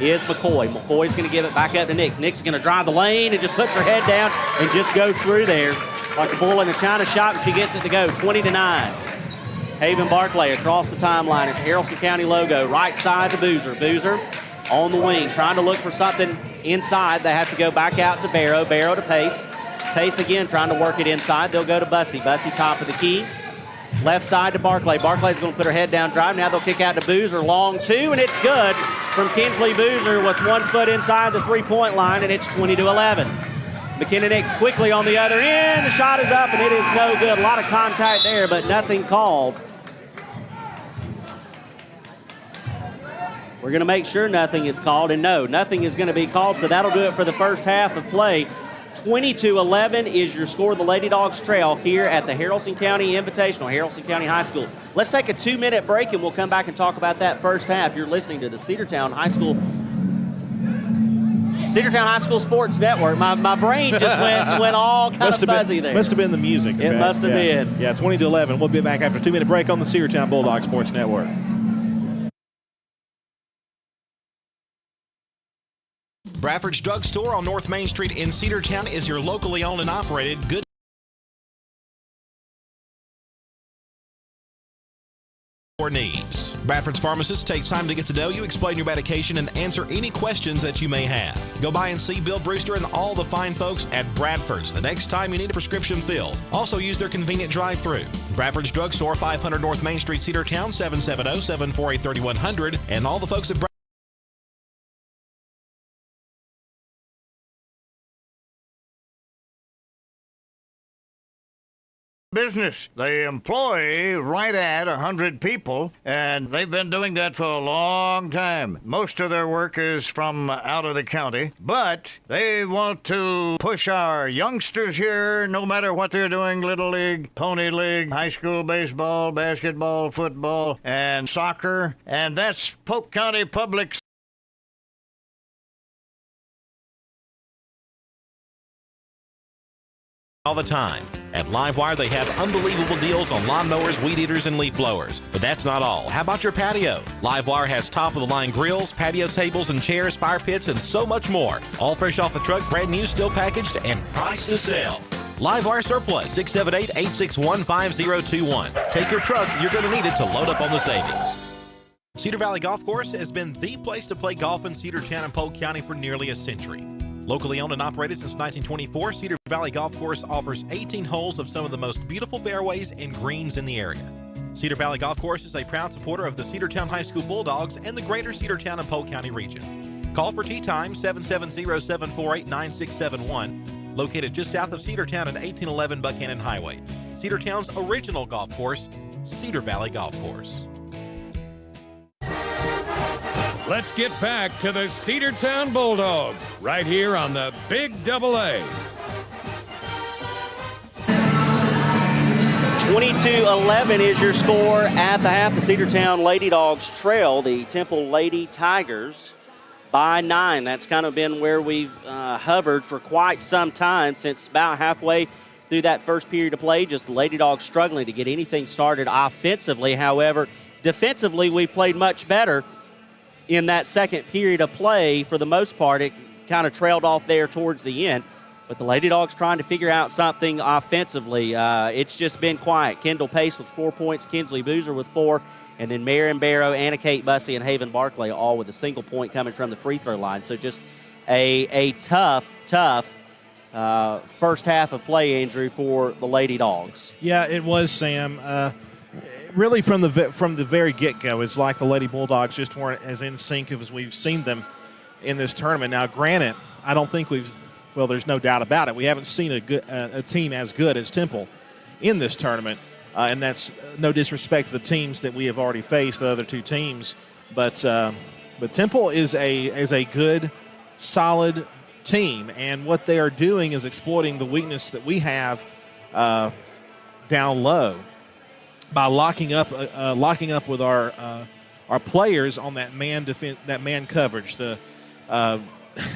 Speaker 4: Is McCoy. McCoy's going to give it back up to Nix. Nix is going to drive the lane and just puts her head down and just goes through there like a bull in a china shop, and she gets it to go 20-9. Haven Barclay across the timeline at the Haralson County logo. Right side to Boozer. Boozer on the wing, trying to look for something inside. They have to go back out to Barrow. Barrow to Pace. Pace again trying to work it inside. They'll go to Bussey. Bussey top of the key. Left side to Barclay. Barclay's going to put her head down, drive. Now they'll kick out to Boozer. Long 2, and it's good from Kinsley Boozer with 1 foot inside the 3-point line, and it's 20-11. McKenna Nix quickly on the other end. The shot is up, and it is no good. A lot of contact there, but nothing called. We're going to make sure nothing is called, and no, nothing is going to be called, so that'll do it for the first half of play. 20-11 is your score. The Lady Dogs trail here at the Haralson County Invitational, Haralson County High School. Let's take a 2-minute break, and we'll come back and talk about that first half. You're listening to the Cedartown High School Sports Network. My brain just went all kind of fuzzy there.
Speaker 3: Must have been the music.
Speaker 4: It must have been.
Speaker 3: Yeah, 20-11. We'll be back after a 2-minute break on the Cedartown Bulldog Sports Network.
Speaker 5: Bradford's Drug Store on North Main Street in Cedartown is your locally owned and operated good for needs. Bradford's pharmacist takes time to get to know you, explain your medication, and answer any questions that you may have. Go by and see Bill Brewster and all the fine folks at Bradford's the next time you need a prescription filled. Also use their convenient drive-thru. Bradford's Drug Store, 500 North Main Street, Cedartown, 770-748-3100, and all the folks at
Speaker 9: business. They employ right at 100 people, and they've been doing that for a long time. Most of their work is from out of the county, but they want to push our youngsters here, no matter what they're doing, Little League, Pony League, high school baseball, basketball, football, and soccer, and that's Polk County Public
Speaker 5: all the time. At Livewire, they have unbelievable deals on lawnmowers, weed eaters, and leaf blowers. But that's not all. How about your patio? Livewire has top-of-the-line grills, patio tables and chairs, fire pits, and so much more. All fresh off the truck, brand new, still packaged, and priced to sell. Livewire Surplus, 678-861-5021. Take your truck. You're going to need it to load up on the savings. Cedar Valley Golf Course has been the place to play golf in Cedartown and Polk County for nearly a century. Locally owned and operated since 1924, Cedar Valley Golf Course offers 18 holes of some of the most beautiful fairways and greens in the area. Cedar Valley Golf Course is a proud supporter of the Cedartown High School Bulldogs and the greater Cedartown and Polk County region. Call for tee time, 770-748-9671, located just south of Cedartown at 1811 Buchanan Highway. Cedartown's original golf course, Cedar Valley Golf Course.
Speaker 1: Let's get back to the Cedartown Bulldogs right here on the Big AA.
Speaker 4: 22-11 is your score at the half. The Cedartown Lady Dogs trail the Temple Lady Tigers by 9. That's kind of been where we've hovered for quite some time, since about halfway through that first period of play. Just the Lady Dogs struggling to get anything started offensively. However, defensively, we've played much better in that second period of play. For the most part, it kind of trailed off there towards the end. But the Lady Dogs trying to figure out something offensively. It's just been quiet. Kendall Pace with 4 points, Kinsley Boozer with 4, and then Marion Barrow, Anna Kate Bussey, and Haven Barclay all with a single point coming from the free throw line. So just a tough first half of play, Andrew, for the Lady Dogs.
Speaker 3: Yeah, it was, Sam. really from the very get-go, it's like the Lady Bulldogs just weren't as in sync as we've seen them in this tournament. Now, granted, I don't think there's no doubt about it. We haven't seen a team as good as Temple in this tournament, and that's no disrespect to the teams that we have already faced, the other two teams. But Temple is a good, solid team, and what they are doing is exploiting the weakness that we have down low by locking up with our players on that man coverage.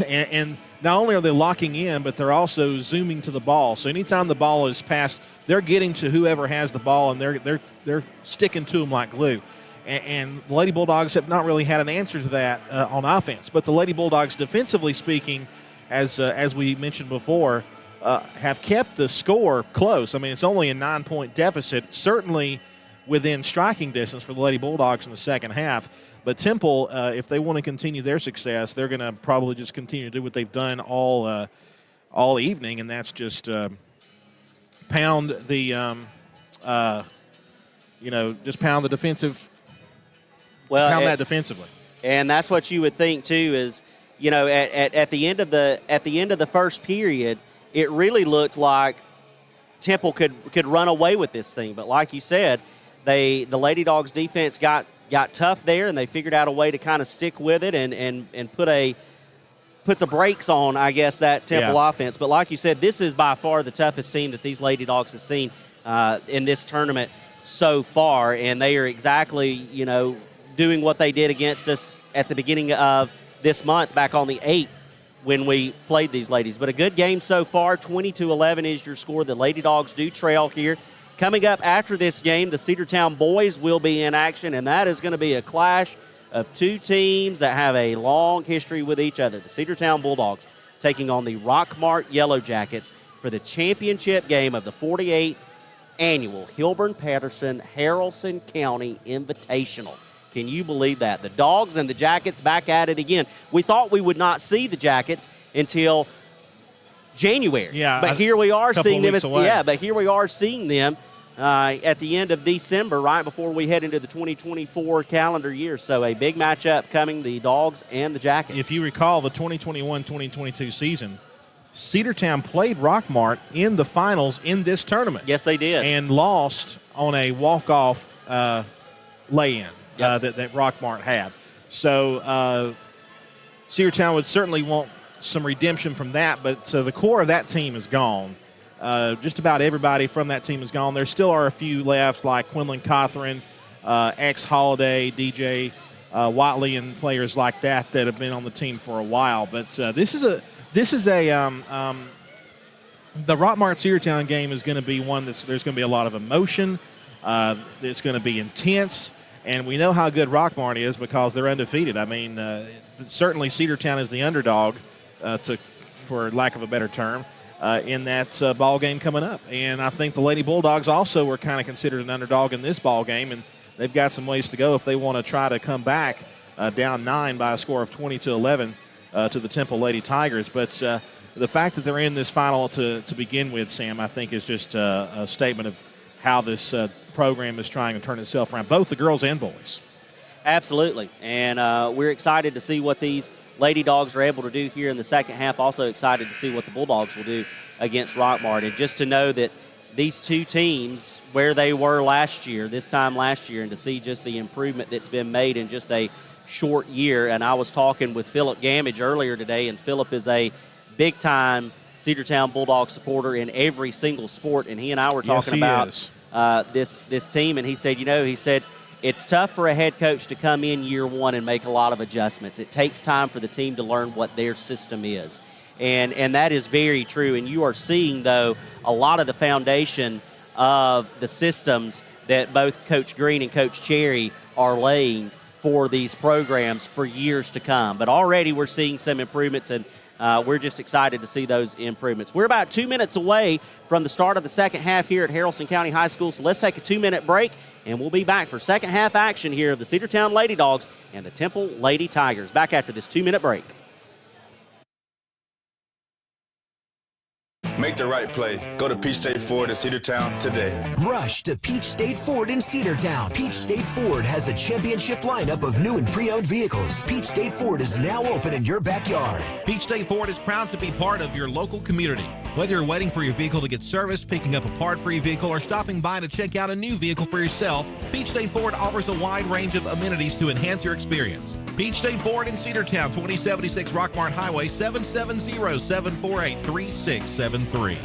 Speaker 3: And not only are they locking in, but they're also zooming to the ball. So anytime the ball is passed, they're getting to whoever has the ball, and they're sticking to them like glue. And the Lady Bulldogs have not really had an answer to that on offense. But the Lady Bulldogs, defensively speaking, as we mentioned before, have kept the score close. I mean, it's only a 9-point deficit, certainly within striking distance for the Lady Bulldogs in the second half. But Temple, if they want to continue their success, they're going to probably just continue to do what they've done all evening, and that's just pound the defensive.
Speaker 4: Well,
Speaker 3: pound that defensively.
Speaker 4: And that's what you would think too. Is at the end of the first period, it really looked like Temple could run away with this thing. But like you said, the Lady Dogs defense got tough there, and they figured out a way to kind of stick with it and put the brakes on, I guess, that Temple offense. But like you said, this is by far the toughest team that these Lady Dogs have seen in this tournament so far, and they are exactly doing what they did against us at the beginning of this month back on the 8th when we played these ladies. But a good game so far. 20-11 is your score. The Lady Dogs do trail here. Coming up after this game, the Cedartown boys will be in action, and that is going to be a clash of two teams that have a long history with each other. The Cedartown Bulldogs taking on the Rockmart Yellow Jackets for the championship game of the 48th annual Hilburn-Patterson Haralson County Invitational. Can you believe that? The Dogs and the Jackets back at it again. We thought we would not see the Jackets until January.
Speaker 3: Yeah,
Speaker 4: but here we are seeing them.
Speaker 3: But
Speaker 4: here we are seeing them at the end of December, right before we head into the 2024 calendar year. So a big matchup coming, the Dogs and the Jackets.
Speaker 3: If you recall the 2021-2022 season, Cedartown played Rockmart in the finals in this tournament.
Speaker 4: Yes, they did.
Speaker 3: And lost on a walk-off lay-in that Rockmart had. So Cedartown would certainly want some redemption from that, but the core of that team is gone. Just about everybody from that team is gone. There still are a few left, like Quinlan Cothran, ex-Holiday, DJ Watley, and players like that have been on the team for a while. But this is the Rockmart Cedartown game is going to be one there's going to be a lot of emotion. It's going to be intense, and we know how good Rockmart is because they're undefeated. I mean, certainly Cedartown is the underdog, for lack of a better term, in that ball game coming up. And I think the Lady Bulldogs also were kind of considered an underdog in this ball game, and they've got some ways to go if they want to try to come back down 9 by a score of 20-11 to the Temple Lady Tigers. But the fact that they're in this final to begin with, Sam, I think is just a statement of how this program is trying to turn itself around, both the girls and boys.
Speaker 4: Absolutely. And we're excited to see what these Lady Dogs are able to do here in the second half. Also excited to see what the Bulldogs will do against Rockmart. And just to know that these two teams, where they were this time last year, and to see just the improvement that's been made in just a short year. And I was talking with Philip Gamage earlier today, and Philip is a big-time Cedartown Bulldog supporter in every single sport. And he and I were talking about this team, and he said, it's tough for a head coach to come in year one and make a lot of adjustments. It takes time for the team to learn what their system is. And that is very true. And you are seeing, though, a lot of the foundation of the systems that both Coach Green and Coach Cherry are laying for these programs for years to come. But already we're seeing some improvements, and we're just excited to see those improvements. We're about 2 minutes away from the start of the second half here at Haralson County High School, so let's take a 2-minute break, and we'll be back for second half action here of the Cedartown Lady Dogs and the Temple Lady Tigers. Back after this 2-minute break.
Speaker 6: Make the right play. Go to Peach State Ford in Cedartown today.
Speaker 10: Rush to Peach State Ford in Cedartown. Peach State Ford has a championship lineup of new and pre-owned vehicles. Peach State Ford is now open in your backyard.
Speaker 5: Peach State Ford is proud to be part of your local community. Whether you're waiting for your vehicle to get serviced, picking up a part for your vehicle, or stopping by to check out a new vehicle for yourself, Peach State Ford offers a wide range of amenities to enhance your experience. Peach State Ford in Cedartown, 2076 Rockmart Highway, 770-748-3673.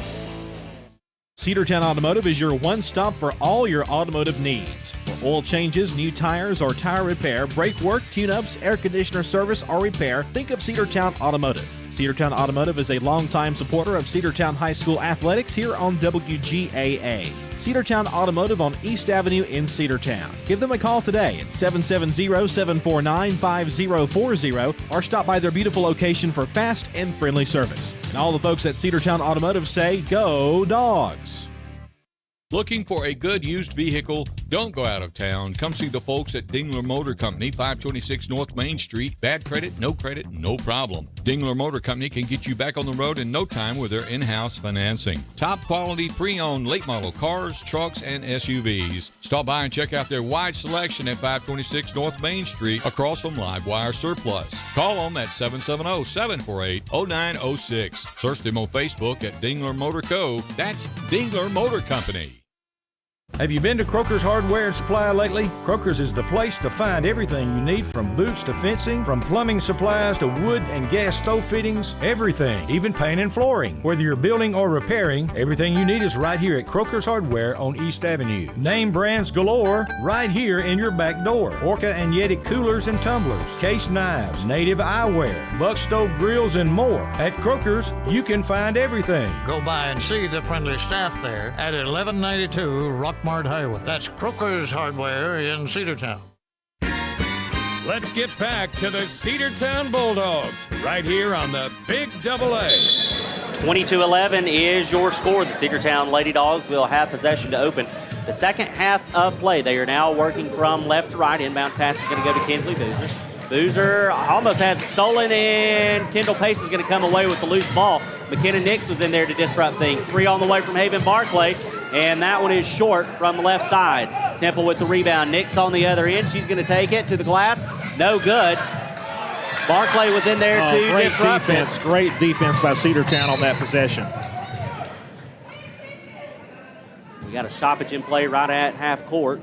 Speaker 3: Cedartown Automotive is your one stop for all your automotive needs. For oil changes, new tires, or tire repair, brake work, tune-ups, air conditioner service, or repair, think of Cedartown Automotive. Cedartown Automotive is a longtime supporter of Cedartown High School athletics here on WGAA. Cedartown Automotive on East Avenue in Cedartown. Give them a call today at 770-749-5040 or stop by their beautiful location for fast and friendly service. And all the folks at Cedartown Automotive say, go Dawgs!
Speaker 7: Looking for a good used vehicle? Don't go out of town. Come see the folks at Dingler Motor Company, 526 North Main Street. Bad credit, no problem. Dingler Motor Company can get you back on the road in no time with their in-house financing. Top quality pre-owned late model cars, trucks, and SUVs. Stop by and check out their wide selection at 526 North Main Street across from Livewire Surplus. Call them at 770-748-0906. Search them on Facebook at Dingler Motor Co. That's Dingler Motor Company.
Speaker 8: Have you been to Croker's Hardware and Supply lately? Croker's is the place to find everything you need, from boots to fencing, from plumbing supplies to wood and gas stove fittings, everything, even paint and flooring. Whether you're building or repairing, everything you need is right here at Croker's Hardware on East Avenue. Name brands galore right here in your back door. Orca and Yeti coolers and tumblers, case knives, native eyewear, buck stove grills, and more. At Croker's, you can find everything.
Speaker 9: Go by and see the friendly staff there at 1192 Rockmart Highway. That's Croker's Hardware in Cedartown.
Speaker 1: Let's get back to the Cedartown Bulldogs right here on the Big Double A.
Speaker 4: 22-11 is your score. The Cedartown Lady Dogs will have possession to open the second half of play. They are now working from left to right. Inbounds pass is going to go to Kinsley Boozer. Boozer almost has it stolen, and Kendall Pace is going to come away with the loose ball. McKenna Nix was in there to disrupt things. 3 on the way from Haven Barclay, and that one is short from the left side. Temple with the rebound. Nix on the other end. She's going to take it to the glass. No good. Barclay was in there to disrupt
Speaker 3: defense.
Speaker 4: it.
Speaker 3: Great defense by Cedartown on that possession.
Speaker 4: We got a stoppage in play right at half court.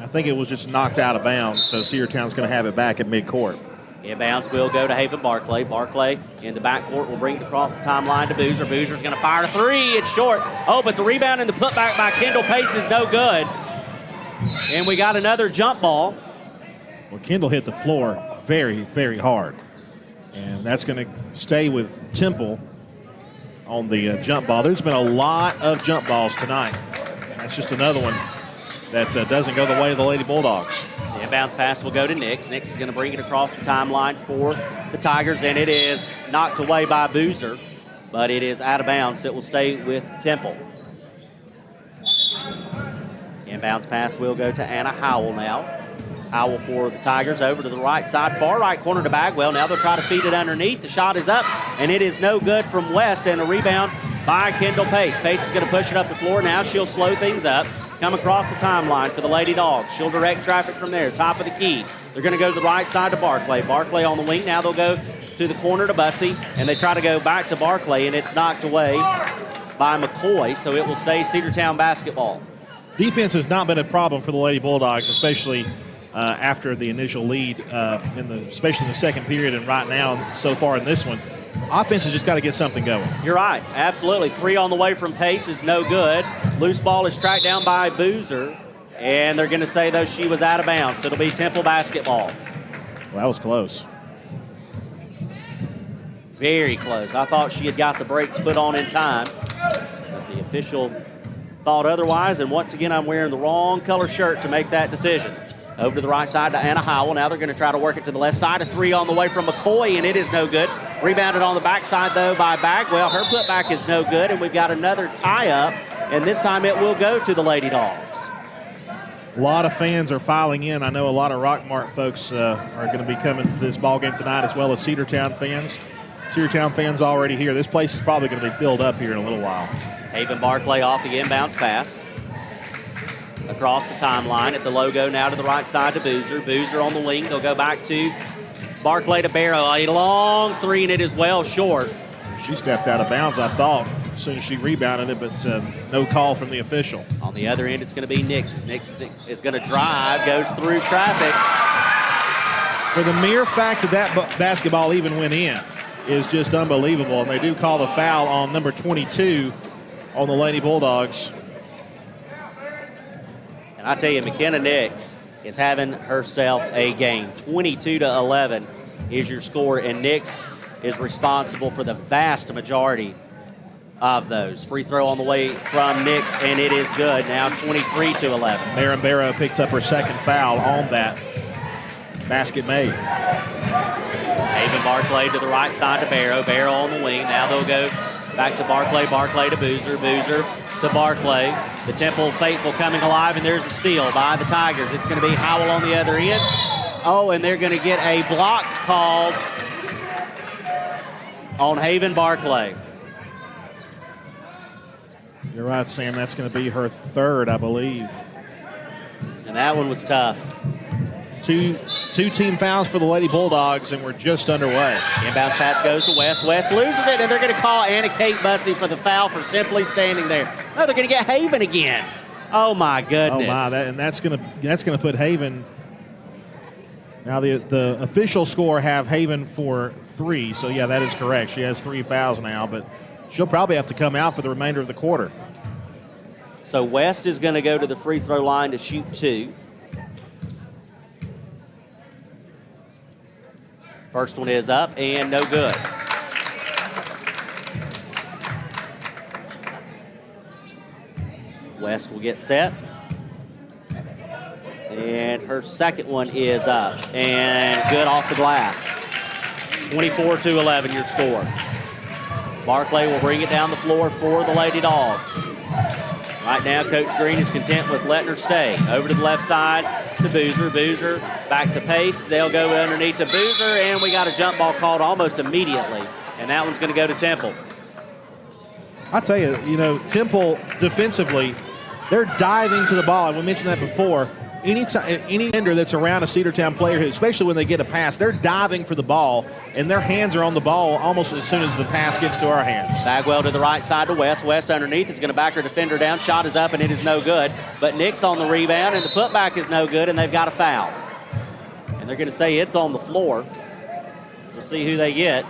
Speaker 3: I think it was just knocked out of bounds, so Cedartown's going to have it back at midcourt.
Speaker 4: Inbounds will go to Haven Barclay. Barclay in the backcourt will bring it across the timeline to Boozer. Boozer's going to fire a 3. It's short. Oh, but the rebound and the putback by Kendall Pace is no good. And we got another jump ball.
Speaker 3: Well, Kendall hit the floor very, very hard. And that's going to stay with Temple on the jump ball. There's been a lot of jump balls tonight. And that's just another one that doesn't go the way of the Lady Bulldogs.
Speaker 4: The inbounds pass will go to Nix. Nix is going to bring it across the timeline for the Tigers, and it is knocked away by Boozer, but it is out of bounds. It will stay with Temple. Inbounds pass will go to Anna Howell now. Howell for the Tigers over to the right side, far right corner to Bagwell. Now they'll try to feed it underneath. The shot is up, and it is no good from West, and a rebound by Kendall Pace. Pace is going to push it up the floor. Now she'll slow things up. Come across the timeline for the Lady Dogs. She'll direct traffic from there, top of the key. They're going to go to the right side to Barclay. Barclay on the wing. Now they'll go to the corner to Bussey, and they try to go back to Barclay, and it's knocked away by McCoy, so it will stay Cedartown basketball.
Speaker 3: Defense has not been a problem for the Lady Bulldogs, especially after the initial lead, especially in the second period and right now so far in this one. Offense has just got to get something going.
Speaker 4: You're right, absolutely. 3 on the way from Pace is no good. Loose ball is tracked down by Boozer, and they're going to say, though, she was out of bounds. So it'll be Temple basketball.
Speaker 3: Well, that was close.
Speaker 4: Very close. I thought she had got the brakes put on in time, but the official thought otherwise, and once again, I'm wearing the wrong color shirt to make that decision. Over to the right side to Anna Howell. Now they're going to try to work it to the left side. A 3 on the way from McCoy, and it is no good. Rebounded on the backside, though, by Bagwell. Her putback is no good, and we've got another tie-up, and this time it will go to the Lady Dogs.
Speaker 3: A lot of fans are filing in. I know a lot of Rockmart folks are going to be coming to this ball game tonight, as well as Cedartown fans. Cedartown fans already here. This place is probably going to be filled up here in a little while.
Speaker 4: Haven Barclay off the inbounds pass. Across the timeline at the logo, now to the right side to Boozer. Boozer on the wing. They'll go back to Barclay to Barrow. A long three, and it is well short.
Speaker 3: She stepped out of bounds, I thought, as soon as she rebounded it, but no call from the official.
Speaker 4: On the other end, it's going to be Nix. Nix is going to drive, goes through traffic.
Speaker 3: For the mere fact that basketball even went in is just unbelievable, and they do call the foul on number 22 on the Lady Bulldogs.
Speaker 4: And I tell you, McKenna Nix is having herself a game. 22-11 is your score, and Nix is responsible for the vast majority of those. Free throw on the way from Nix, and it is good. Now 23-11.
Speaker 3: Maren Barrow picked up her second foul on that basket made.
Speaker 4: Haven Barclay to the right side to Barrow. Barrow on the wing. Now they'll go back to Barclay. Barclay to Boozer. Boozer to Barclay. The Temple faithful coming alive, and there's a steal by the Tigers. It's going to be Howell on the other end. Oh, and they're going to get a block called on Haven Barclay.
Speaker 3: You're right, Sam. That's going to be her third, I believe.
Speaker 4: And that one was tough.
Speaker 3: Two team fouls for the Lady Bulldogs, and we're just underway.
Speaker 4: Inbounds pass goes to West. West loses it, and they're going to call Anna Kate Bussey for the foul for simply standing there. No, they're going to get Haven again. Oh my goodness!
Speaker 3: Oh my, that's going to put Haven. Now the official score have Haven for 3, so yeah, that is correct. She has 3 fouls now, but she'll probably have to come out for the remainder of the quarter.
Speaker 4: So West is going to go to the free throw line to shoot 2. First one is up and no good. West will get set. And her second one is up and good off the glass. 24-11 your score. Barclay will bring it down the floor for the Lady Dogs. Right now, Coach Green is content with letting her stay. Over to the left side to Boozer. Boozer back to Pace. They'll go underneath to Boozer, and we got a jump ball called almost immediately. And that one's going to go to Temple.
Speaker 3: I tell you, Temple defensively, they're diving to the ball. And we mentioned that before. Any defender that's around a Cedartown player, especially when they get a pass, they're diving for the ball, and their hands are on the ball almost as soon as the pass gets to our hands.
Speaker 4: Bagwell to the right side to West. West underneath is going to back her defender down. Shot is up, and it is no good. But Nix on the rebound, and the putback is no good, and they've got a foul. And they're going to say it's on the floor. We'll see who they get.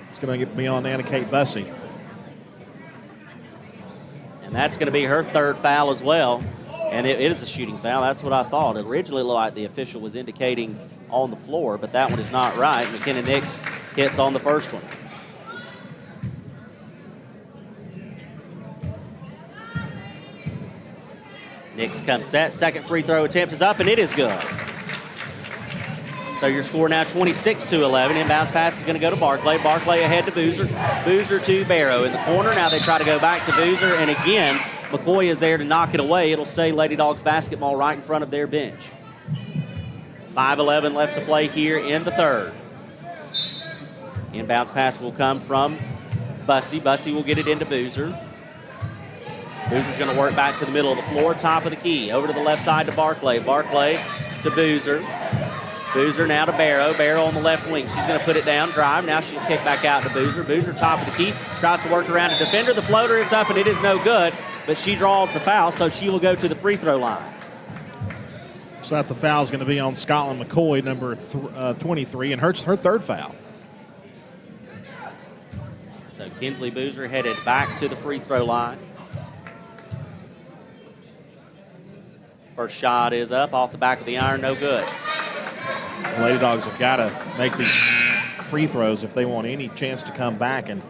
Speaker 3: It's going to be on Anna Kate Bussey.
Speaker 4: And that's going to be her third foul as well. And it is a shooting foul. That's what I thought. It originally looked like the official was indicating on the floor, but that one is not right. McKenna Nix hits on the first one. Nix comes set. Second free throw attempt is up, and it is good. So your score now 26-11. Inbounds pass is going to go to Barclay. Barclay ahead to Boozer. Boozer to Barrow in the corner. Now they try to go back to Boozer, and again, McCoy is there to knock it away. It'll stay Lady Dogs basketball right in front of their bench. 5:11 left to play here in the third. Inbounds pass will come from Bussey. Bussey will get it into Boozer. Boozer's going to work back to the middle of the floor, top of the key. Over to the left side to Barclay. Barclay to Boozer. Boozer now to Barrow. Barrow on the left wing. She's going to put it down, drive. Now she'll kick back out to Boozer. Boozer top of the key. Tries to work around a defender. The floater, it's up, and it is no good. But she draws the foul, so she will go to the free throw line.
Speaker 3: So that the foul is going to be on Scotland McCoy, number 23, and her third foul.
Speaker 4: So Kinsley Boozer headed back to the free throw line. First shot is up off the back of the iron, no good.
Speaker 3: The Lady Dogs have got to make these free throws if they want any chance to come back, and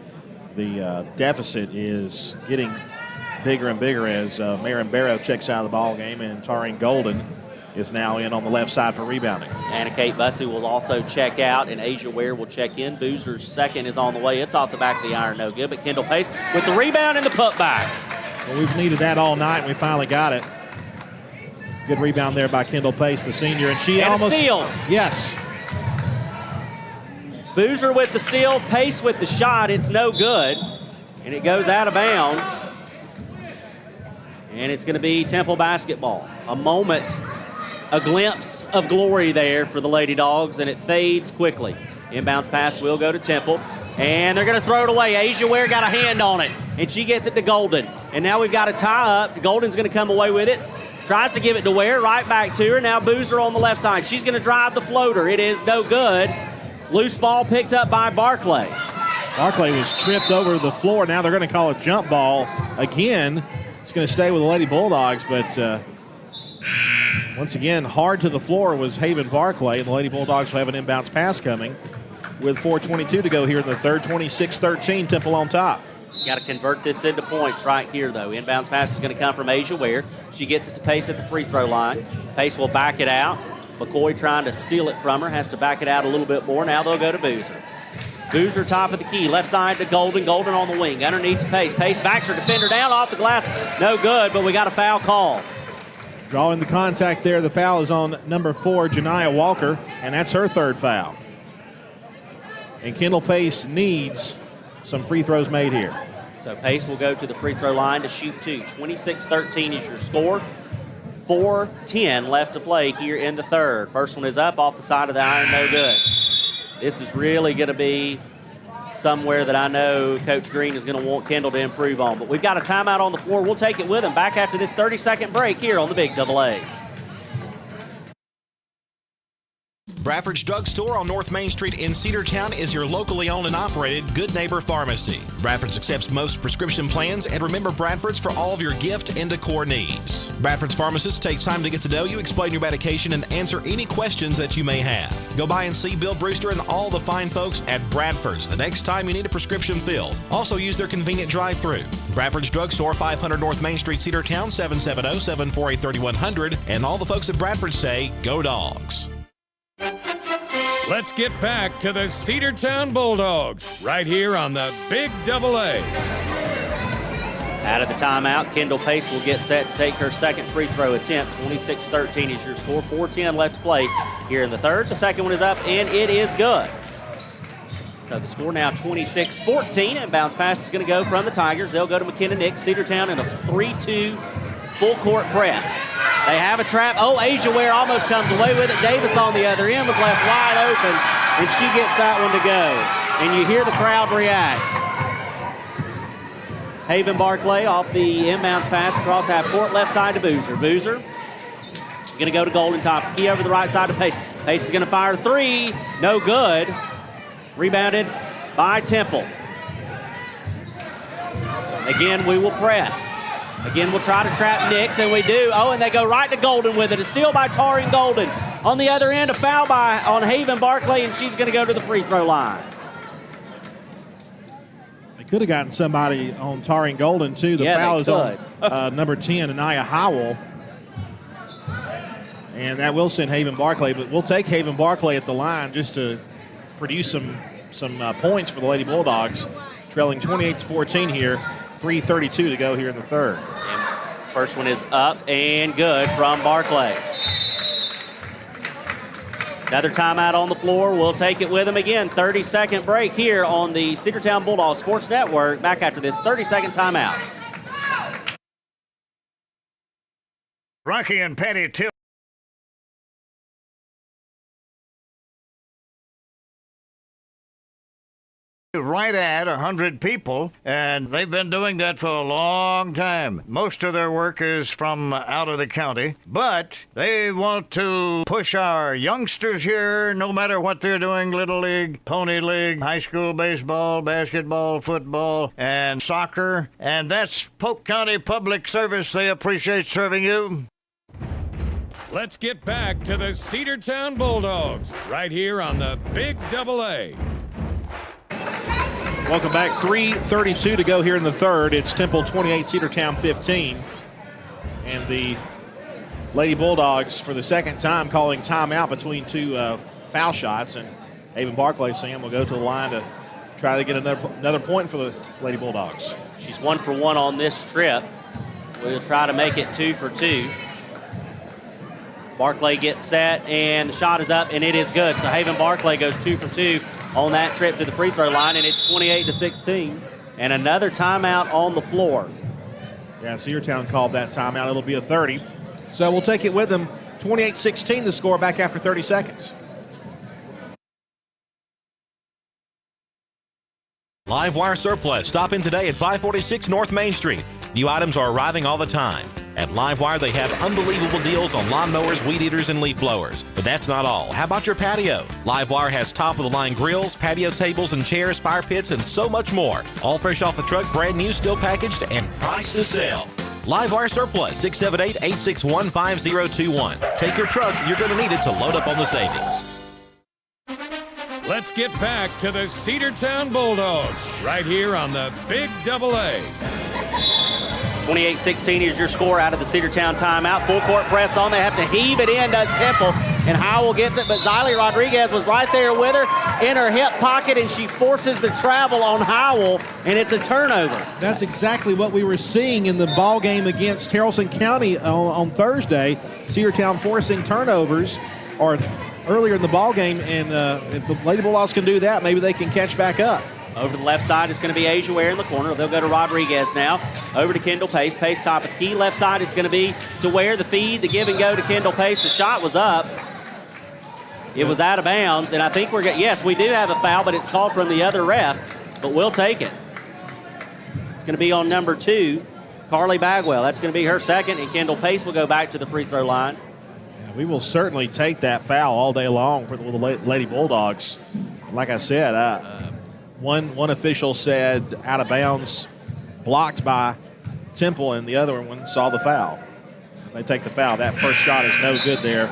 Speaker 3: the deficit is getting bigger and bigger as Maren Barrow checks out of the ball game, and Taryn Golden is now in on the left side for rebounding.
Speaker 4: Anna Kate Bussey will also check out, and Asia Ware will check in. Boozer's second is on the way. It's off the back of the iron, no good. But Kendall Pace with the rebound and the putback.
Speaker 3: Well, we've needed that all night, and we finally got it. Good rebound there by Kendall Pace, the senior, and she
Speaker 4: and
Speaker 3: almost
Speaker 4: a steal.
Speaker 3: Yes.
Speaker 4: Boozer with the steal, Pace with the shot. It's no good, and it goes out of bounds. And it's going to be Temple basketball. A moment, a glimpse of glory there for the Lady Dogs, and it fades quickly. Inbounds pass will go to Temple, and they're going to throw it away. Asia Ware got a hand on it, and she gets it to Golden. And now we've got a tie-up. Golden's going to come away with it. Tries to give it to Ware, right back to her. Now Boozer on the left side. She's going to drive the floater. It is no good. Loose ball picked up by Barclay.
Speaker 3: Barclay was tripped over the floor. Now they're going to call a jump ball again. It's going to stay with the Lady Bulldogs, but once again, hard to the floor was Haven Barclay, and the Lady Bulldogs will have an inbounds pass coming with 4:22 to go here in the third. 26-13, Temple on top.
Speaker 4: Got to convert this into points right here, though. Inbounds pass is going to come from Asia Ware. She gets it to Pace at the free throw line. Pace will back it out. McCoy trying to steal it from her, has to back it out a little bit more. Now they'll go to Boozer. Boozer top of the key, left side to Golden. Golden on the wing, underneath to Pace. Pace backs her defender down off the glass. No good, but we got a foul call.
Speaker 3: Drawing the contact there, the foul is on number 4, Janiah Walker, and that's her third foul. And Kendall Pace needs some free throws made here.
Speaker 4: So Pace will go to the free throw line to shoot 2. 26-13 is your score. 4:10 left to play here in the third. First one is up off the side of the iron, no good. This is really going to be somewhere that I know Coach Green is going to want Kendall to improve on. But we've got a timeout on the floor. We'll take it with him back after this 30-second break here on the Big Double A.
Speaker 5: Bradford's Drug Store on North Main Street in Cedartown is your locally owned and operated Good Neighbor Pharmacy. Bradford's accepts most prescription plans, and remember Bradford's for all of your gift and decor needs. Bradford's pharmacist takes time to get to know you, explain your medication, and answer any questions that you may have. Go by and see Bill Brewster and all the fine folks at Bradford's the next time you need a prescription filled. Also use their convenient drive-thru. Bradford's Drug Store, 500 North Main Street, Cedartown, 770-748-3100. And all the folks at Bradford say, go Dogs.
Speaker 1: Let's get back to the Cedartown Bulldogs right here on the Big Double A.
Speaker 4: Out of the timeout, Kendall Pace will get set to take her second free throw attempt. 26-13 is your score. 4:10 left to play here in the third. The second one is up, and it is good. So the score now 26-14, and bounce pass is going to go from the Tigers. They'll go to McKenna Nix. Cedartown in a 3-2 full-court press. They have a trap. Oh, Asia Ware almost comes away with it. Davis on the other end was left wide open, and she gets that one to go. And you hear the crowd react. Haven Barclay off the inbounds pass across half court, left side to Boozer. Boozer going to go to Golden top. Key over the right side to Pace. Pace is going to fire 3. No good. Rebounded by Temple. Again, we will press. Again, we'll try to trap Nix, and we do. Oh, and they go right to Golden with it. A steal by Taring Golden. On the other end, a foul on Haven Barclay, and she's going to go to the free throw line.
Speaker 3: They could have gotten somebody on Taring Golden, too. The foul is on number 10, Anaya Howell. And that will send Haven Barclay, but we'll take Haven Barclay at the line just to produce some points for the Lady Bulldogs. Trailing 28-14 here. 3:32 to go here in the third.
Speaker 4: And first one is up and good from Barclay. Another timeout on the floor. We'll take it with him again. 30-second break here on the Cedartown Bulldogs Sports Network. Back after this 30-second timeout.
Speaker 9: Rocky and Patty Till. Right at 100 people, and they've been doing that for a long time. Most of their work is from out of the county, but they want to push our youngsters here, no matter what they're doing, Little League, Pony League, high school baseball, basketball, football, and soccer, and that's Polk County Public Service. They appreciate serving you.
Speaker 1: Let's get back to the Cedartown Bulldogs right here on the Big Double A.
Speaker 3: Welcome back. 3:32 to go here in the third. It's Temple 28, Cedartown 15. And the Lady Bulldogs, for the second time, calling timeout between two foul shots. And Haven Barclay, Sam, will go to the line to try to get another point for the Lady Bulldogs.
Speaker 4: She's 1 for 1 on this trip. We'll try to make it 2 for 2. Barclay gets set, and the shot is up, and it is good. So Haven Barclay goes 2 for 2 on that trip to the free throw line, and it's 28-16. And another timeout on the floor.
Speaker 3: Yeah, Cedartown called that timeout. It'll be a 30. So we'll take it with them. 28-16 the score back after 30 seconds.
Speaker 5: Livewire Surplus. Stop in today at 546 North Main Street. New items are arriving all the time. At Livewire, they have unbelievable deals on lawnmowers, weed eaters, and leaf blowers. But that's not all. How about your patio? Livewire has top-of-the-line grills, patio tables and chairs, fire pits, and so much more. All fresh off the truck, brand new, still packaged, and priced to sell. Livewire Surplus, 678-861-5021. Take your truck. You're going to need it to load up on the savings.
Speaker 1: Let's get back to the Cedartown Bulldogs right here on the Big AA.
Speaker 4: 28-16 is your score out of the Cedartown timeout. Full court press on. They have to heave it in, does Temple. And Howell gets it, but Xylee Rodriguez was right there with her in her hip pocket, and she forces the travel on Howell, and it's a turnover.
Speaker 3: That's exactly what we were seeing in the ball game against Haralson County on Thursday. Cedartown forcing turnovers or earlier in the ball game, and if the Lady Bulldogs can do that, maybe they can catch back up.
Speaker 4: Over to the left side, it's going to be Asia Ware in the corner. They'll go to Rodriguez now. Over to Kendall Pace. Pace top of the key. Left side is going to be to Ware. The feed, the give and go to Kendall Pace. The shot was up. It was out of bounds, and I think yes, we do have a foul, but it's called from the other ref, but we'll take it. It's going to be on number 2, Carly Bagwell. That's going to be her second, and Kendall Pace will go back to the free throw line.
Speaker 3: Yeah, we will certainly take that foul all day long for the Lady Bulldogs. Like I said, one official said out of bounds, blocked by Temple, and the other one saw the foul. They take the foul. That first shot is no good there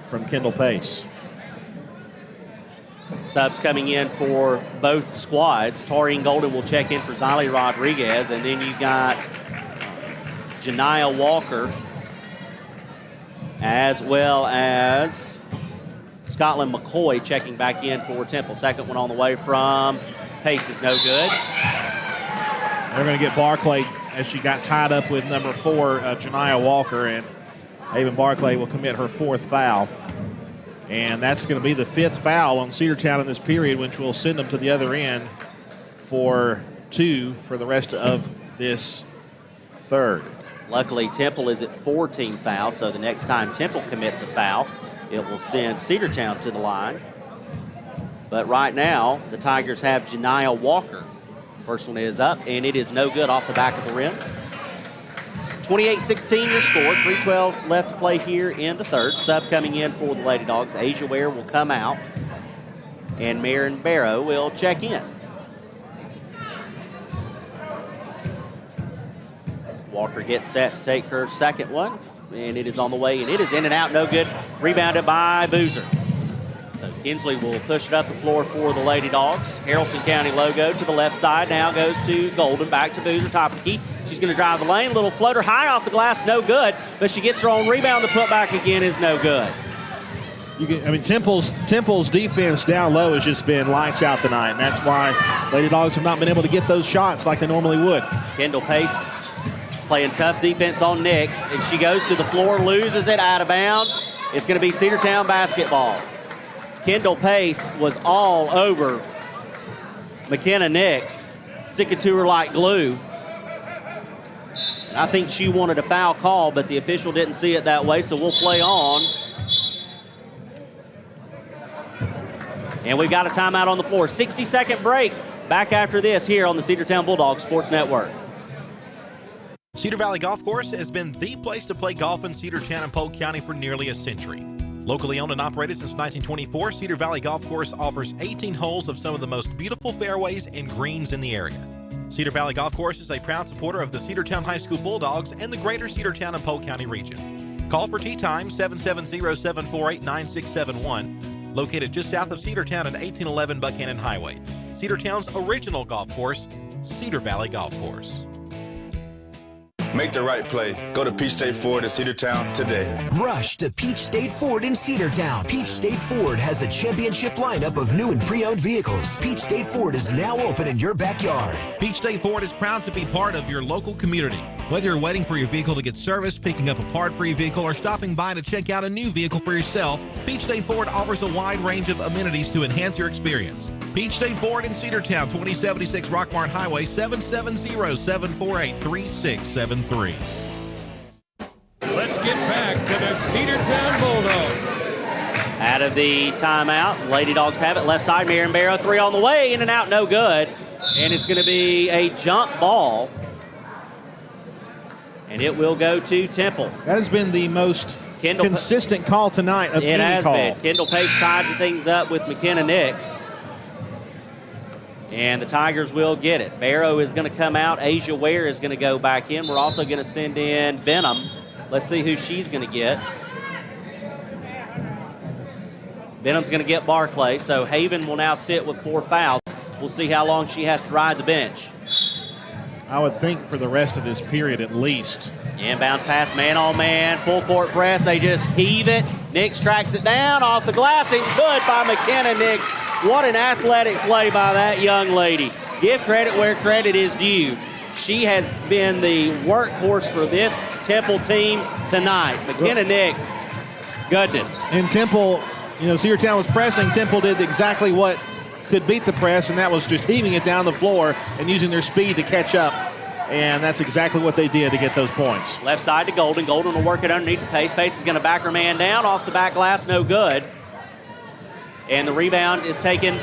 Speaker 3: from Kendall Pace.
Speaker 4: Subs coming in for both squads. Taurine Golden will check in for Xylee Rodriguez, and then you've got Janiah Walker as well as Scotland McCoy checking back in for Temple. Second one on the way from Pace is no good.
Speaker 3: They're going to get Barclay as she got tied up with number 4, Janiah Walker, and Haven Barclay will commit her 4th foul. And that's going to be the 5th foul on Cedartown in this period, which will send them to the other end for 2 for the rest of this third.
Speaker 4: Luckily, Temple is at 14 fouls, so the next time Temple commits a foul, it will send Cedartown to the line. But right now, the Tigers have Janiah Walker. First one is up, and it is no good off the back of the rim. 28-16 your score. 3:12 left to play here in the third. Sub coming in for the Lady Dogs. Asia Ware will come out, and Marin Barrow will check in. Walker gets set to take her second one, and it is on the way, and it is in and out, no good. Rebounded by Boozer. So Kinsley will push it up the floor for the Lady Dogs. Haralson County logo to the left side, now goes to Golden, back to Boozer, top of the key. She's going to drive the lane, little floater high off the glass, no good, but she gets her own rebound. The putback again is no good.
Speaker 3: Temple's defense down low has just been lights out tonight, and that's why Lady Dogs have not been able to get those shots like they normally would.
Speaker 4: Kendall Pace playing tough defense on Nix, and she goes to the floor, loses it, out of bounds. It's going to be Cedartown basketball. Kendall Pace was all over McKenna Nix, sticking to her like glue. And I think she wanted a foul call, but the official didn't see it that way, so we'll play on. And we've got a timeout on the floor. 60-second break. Back after this here on the Cedartown Bulldogs Sports Network.
Speaker 5: Cedar Valley Golf Course has been the place to play golf in Cedartown and Polk County for nearly a century. Locally owned and operated since 1924, Cedar Valley Golf Course offers 18 holes of some of the most beautiful fairways and greens in the area. Cedar Valley Golf Course is a proud supporter of the Cedartown High School Bulldogs and the greater Cedartown and Polk County region. Call for tee time 770-748-9671, located just south of Cedartown at 1811 Buchanan Highway. Cedartown's original golf course, Cedar Valley Golf Course.
Speaker 6: Make the right play. Go to Peach State Ford in Cedartown today.
Speaker 10: Rush to Peach State Ford in Cedartown. Peach State Ford has a championship lineup of new and pre-owned vehicles. Peach State Ford is now open in your backyard.
Speaker 5: Peach State Ford is proud to be part of your local community. Whether you're waiting for your vehicle to get serviced, picking up a part for your vehicle, or stopping by to check out a new vehicle for yourself, Peach State Ford offers a wide range of amenities to enhance your experience. Peach State Ford in Cedartown, 2076 Rockmart Highway, 770-748-3673.
Speaker 1: Let's get back to the Cedartown Bulldogs.
Speaker 4: Out of the timeout, Lady Dogs have it. Left side, Marion Barrow, 3 on the way. In and out, no good. And it's going to be a jump ball. And it will go to Temple.
Speaker 3: That has been the most consistent call tonight of any call.
Speaker 4: It has been. Kendall Pace tied things up with McKenna Nix. And the Tigers will get it. Barrow is going to come out. Asia Ware is going to go back in. We're also going to send in Benham. Let's see who she's going to get. Benham's going to get Barclay. So Haven will now sit with 4 fouls. We'll see how long she has to ride the bench.
Speaker 3: I would think for the rest of this period at least.
Speaker 4: Inbounds pass, man on man, full court press. They just heave it. Nix tracks it down off the glass and good by McKenna Nix. What an athletic play by that young lady. Give credit where credit is due. She has been the workhorse for this Temple team tonight. McKenna Nix, goodness.
Speaker 3: And Temple, Cedartown was pressing. Temple did exactly what could beat the press, and that was just heaving it down the floor and using their speed to catch up. And that's exactly what they did to get those points.
Speaker 4: Left side to Golden. Golden will work it underneath to Pace. Pace is going to back her man down off the back glass, no good. And the rebound is taken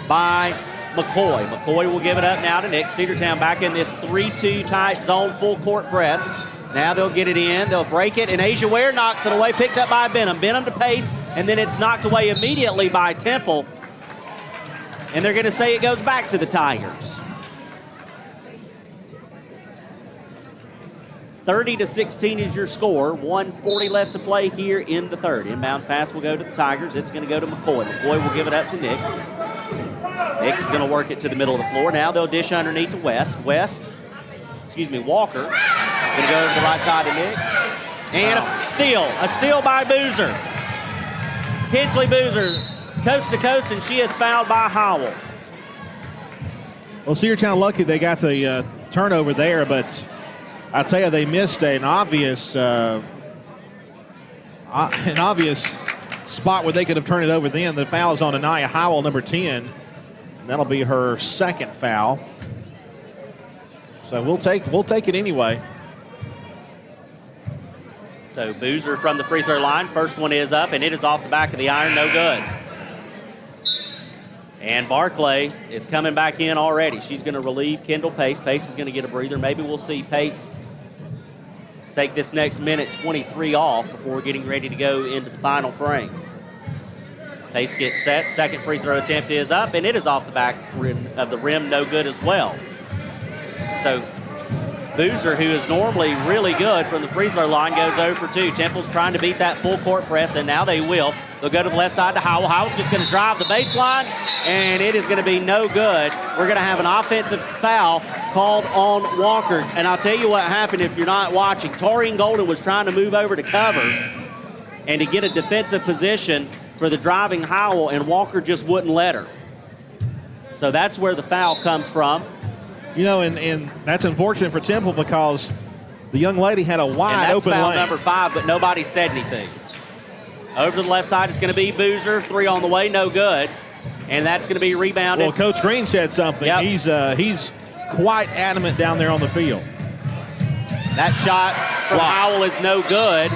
Speaker 4: by McCoy. McCoy will give it up now to Nick. Cedartown back in this 3-2 tight zone, full court press. Now they'll get it in. They'll break it, and Asia Ware knocks it away, picked up by Benham. Benham to Pace, and then it's knocked away immediately by Temple. And they're going to say it goes back to the Tigers. 30-16 is your score. 1:40 left to play here in the third. Inbounds pass will go to the Tigers. It's going to go to McCoy. McCoy will give it up to Nix. Nix is going to work it to the middle of the floor. Now they'll dish underneath to Walker. Going to go to the right side of Nix. And a steal by Boozer. Kinsley Boozer, coast to coast, and she is fouled by Howell.
Speaker 3: Well, Cedartown lucky they got the turnover there, but I tell you, they missed an obvious spot where they could have turned it over then. The foul is on Anaya Howell, number 10. And that'll be her second foul. So we'll take it anyway.
Speaker 4: So Boozer from the free throw line. First one is up, and it is off the back of the iron, no good. And Barclay is coming back in already. She's going to relieve Kendall Pace. Pace is going to get a breather. Maybe we'll see Pace take this next minute 23 off before getting ready to go into the final frame. Pace gets set. Second free throw attempt is up, and it is off the back of the rim, no good as well. So Boozer, who is normally really good from the free throw line, goes 0 for 2. Temple's trying to beat that full court press, and now they will. They'll go to the left side to Howell. Howell's just going to drive the baseline, and it is going to be no good. We're going to have an offensive foul called on Walker. And I'll tell you what happened if you're not watching. Taurine Golden was trying to move over to cover and to get a defensive position for the driving Howell, and Walker just wouldn't let her. So that's where the foul comes from.
Speaker 3: And that's unfortunate for Temple because the young lady had a wide open lane.
Speaker 4: That's foul number 5, but nobody said anything. Over to the left side, it's going to be Boozer. 3 on the way, no good. And that's going to be rebounded.
Speaker 3: Well, Coach Green said something. Yep. He's quite adamant down there on the field.
Speaker 4: That shot from Howell is no good.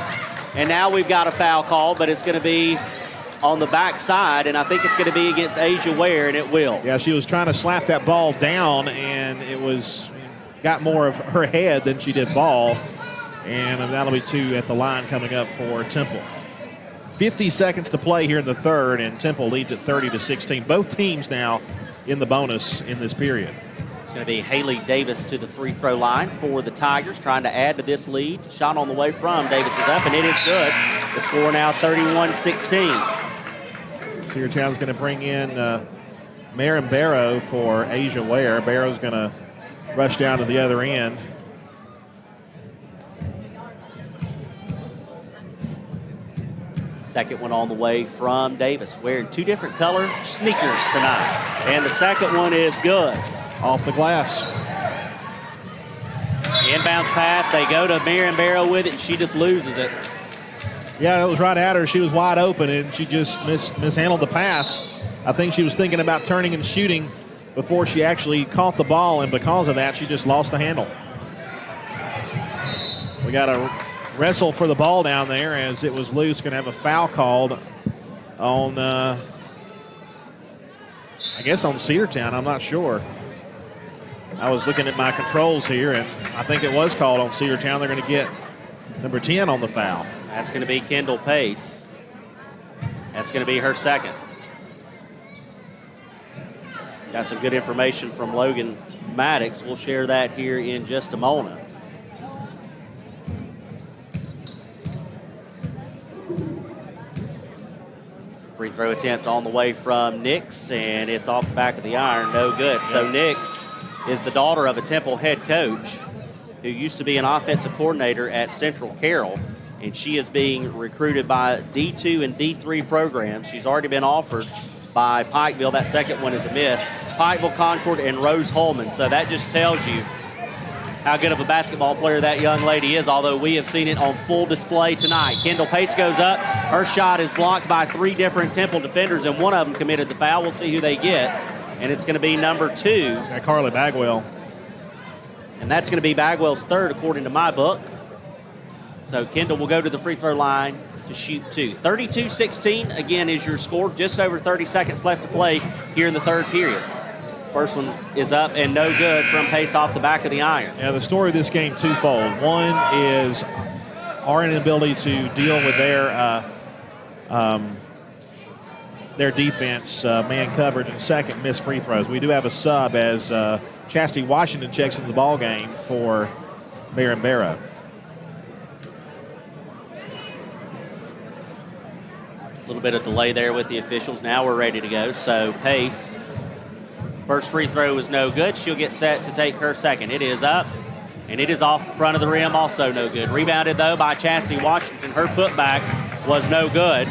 Speaker 4: And now we've got a foul call, but it's going to be on the backside, and I think it's going to be against Asia Ware, and it will.
Speaker 3: Yeah, she was trying to slap that ball down, and got more of her head than she did ball. And that'll be 2 at the line coming up for Temple. 50 seconds to play here in the third, and Temple leads at 30-16. Both teams now in the bonus in this period.
Speaker 4: It's going to be Haley Davis to the free throw line for the Tigers, trying to add to this lead. Shot on the way from Davis is up, and it is good. The score now 31-16.
Speaker 3: Cedartown's going to bring in Marin Barrow for Asia Ware. Barrow's going to rush down to the other end.
Speaker 4: Second one on the way from Davis, wearing two different color sneakers tonight. And the second one is good.
Speaker 3: Off the glass.
Speaker 4: Inbounds pass. They go to Marion Barrow with it, and she just loses it.
Speaker 3: Yeah, it was right at her. She was wide open, and she just mishandled the pass. I think she was thinking about turning and shooting before she actually caught the ball, and because of that, she just lost the handle. We got a wrestle for the ball down there as it was loose. Going to have a foul called on, I guess on Cedartown. I'm not sure. I was looking at my controls here, and I think it was called on Cedartown. They're going to get number 10 on the foul.
Speaker 4: That's going to be Kendall Pace. That's going to be her second. Got some good information from Logan Maddox. We'll share that here in just a moment. Free throw attempt on the way from Nix, and it's off the back of the iron. No good. So Nix is the daughter of a Temple head coach who used to be an offensive coordinator at Central Carroll, and she is being recruited by D2 and D3 programs. She's already been offered by Pikeville. That second one is a miss. Pikeville, Concord, and Rose Holman. So that just tells you how good of a basketball player that young lady is, although we have seen it on full display tonight. Kendall Pace goes up. Her shot is blocked by three different Temple defenders, and one of them committed the foul. We'll see who they get, and it's going to be number 2.
Speaker 3: Carly Bagwell.
Speaker 4: And that's going to be Bagwell's third, according to my book. So Kendall will go to the free throw line to shoot 2. 32-16, again, is your score. Just over 30 seconds left to play here in the third period. First one is up and no good from Pace off the back of the iron.
Speaker 3: Yeah, the story of this game twofold. One is our inability to deal with their defense, man coverage, and second, missed free throws. We do have a sub as Chastity Washington checks into the ball game for Marion Barrow.
Speaker 4: A little bit of delay there with the officials. Now we're ready to go. So Pace, first free throw is no good. She'll get set to take her second. It is up, and it is off the front of the rim, also no good. Rebounded, though, by Chastity Washington. Her putback was no good.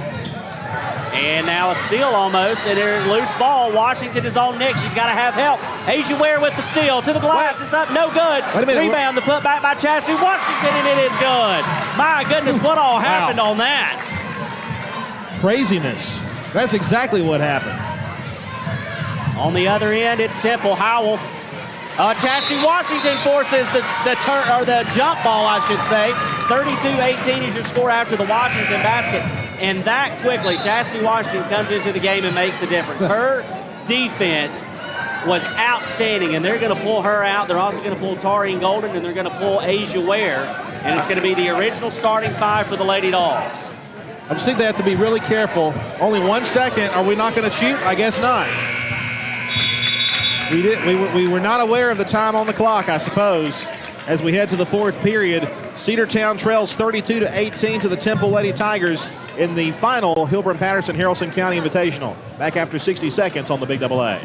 Speaker 4: And now a steal almost, and there's a loose ball. Washington is on Nick. She's got to have help. Asia Ware with the steal. To the glass. It's up. No good.
Speaker 3: Wait a minute.
Speaker 4: Rebound. The putback by Chastity Washington, and it is good. My goodness, what all happened on that?
Speaker 3: Craziness. That's exactly what happened.
Speaker 4: On the other end, it's Temple. Howell. Chastity Washington forces the jump ball, I should say. 32-18 is your score after the Washington basket. And that quickly, Chastity Washington comes into the game and makes a difference. Her defense was outstanding, and they're going to pull her out. They're also going to pull Taurine Golden, and they're going to pull Asia Ware. And it's going to be the original starting 5 for the Lady Dogs.
Speaker 3: I just think they have to be really careful. Only 1 second. Are we not going to shoot? I guess not. We were not aware of the time on the clock, I suppose. As we head to the fourth period, Cedartown trails 32-18 to the Temple Lady Tigers in the final Hilburn-Patterson Haralson County Invitational. Back after 60 seconds on the Big Double A.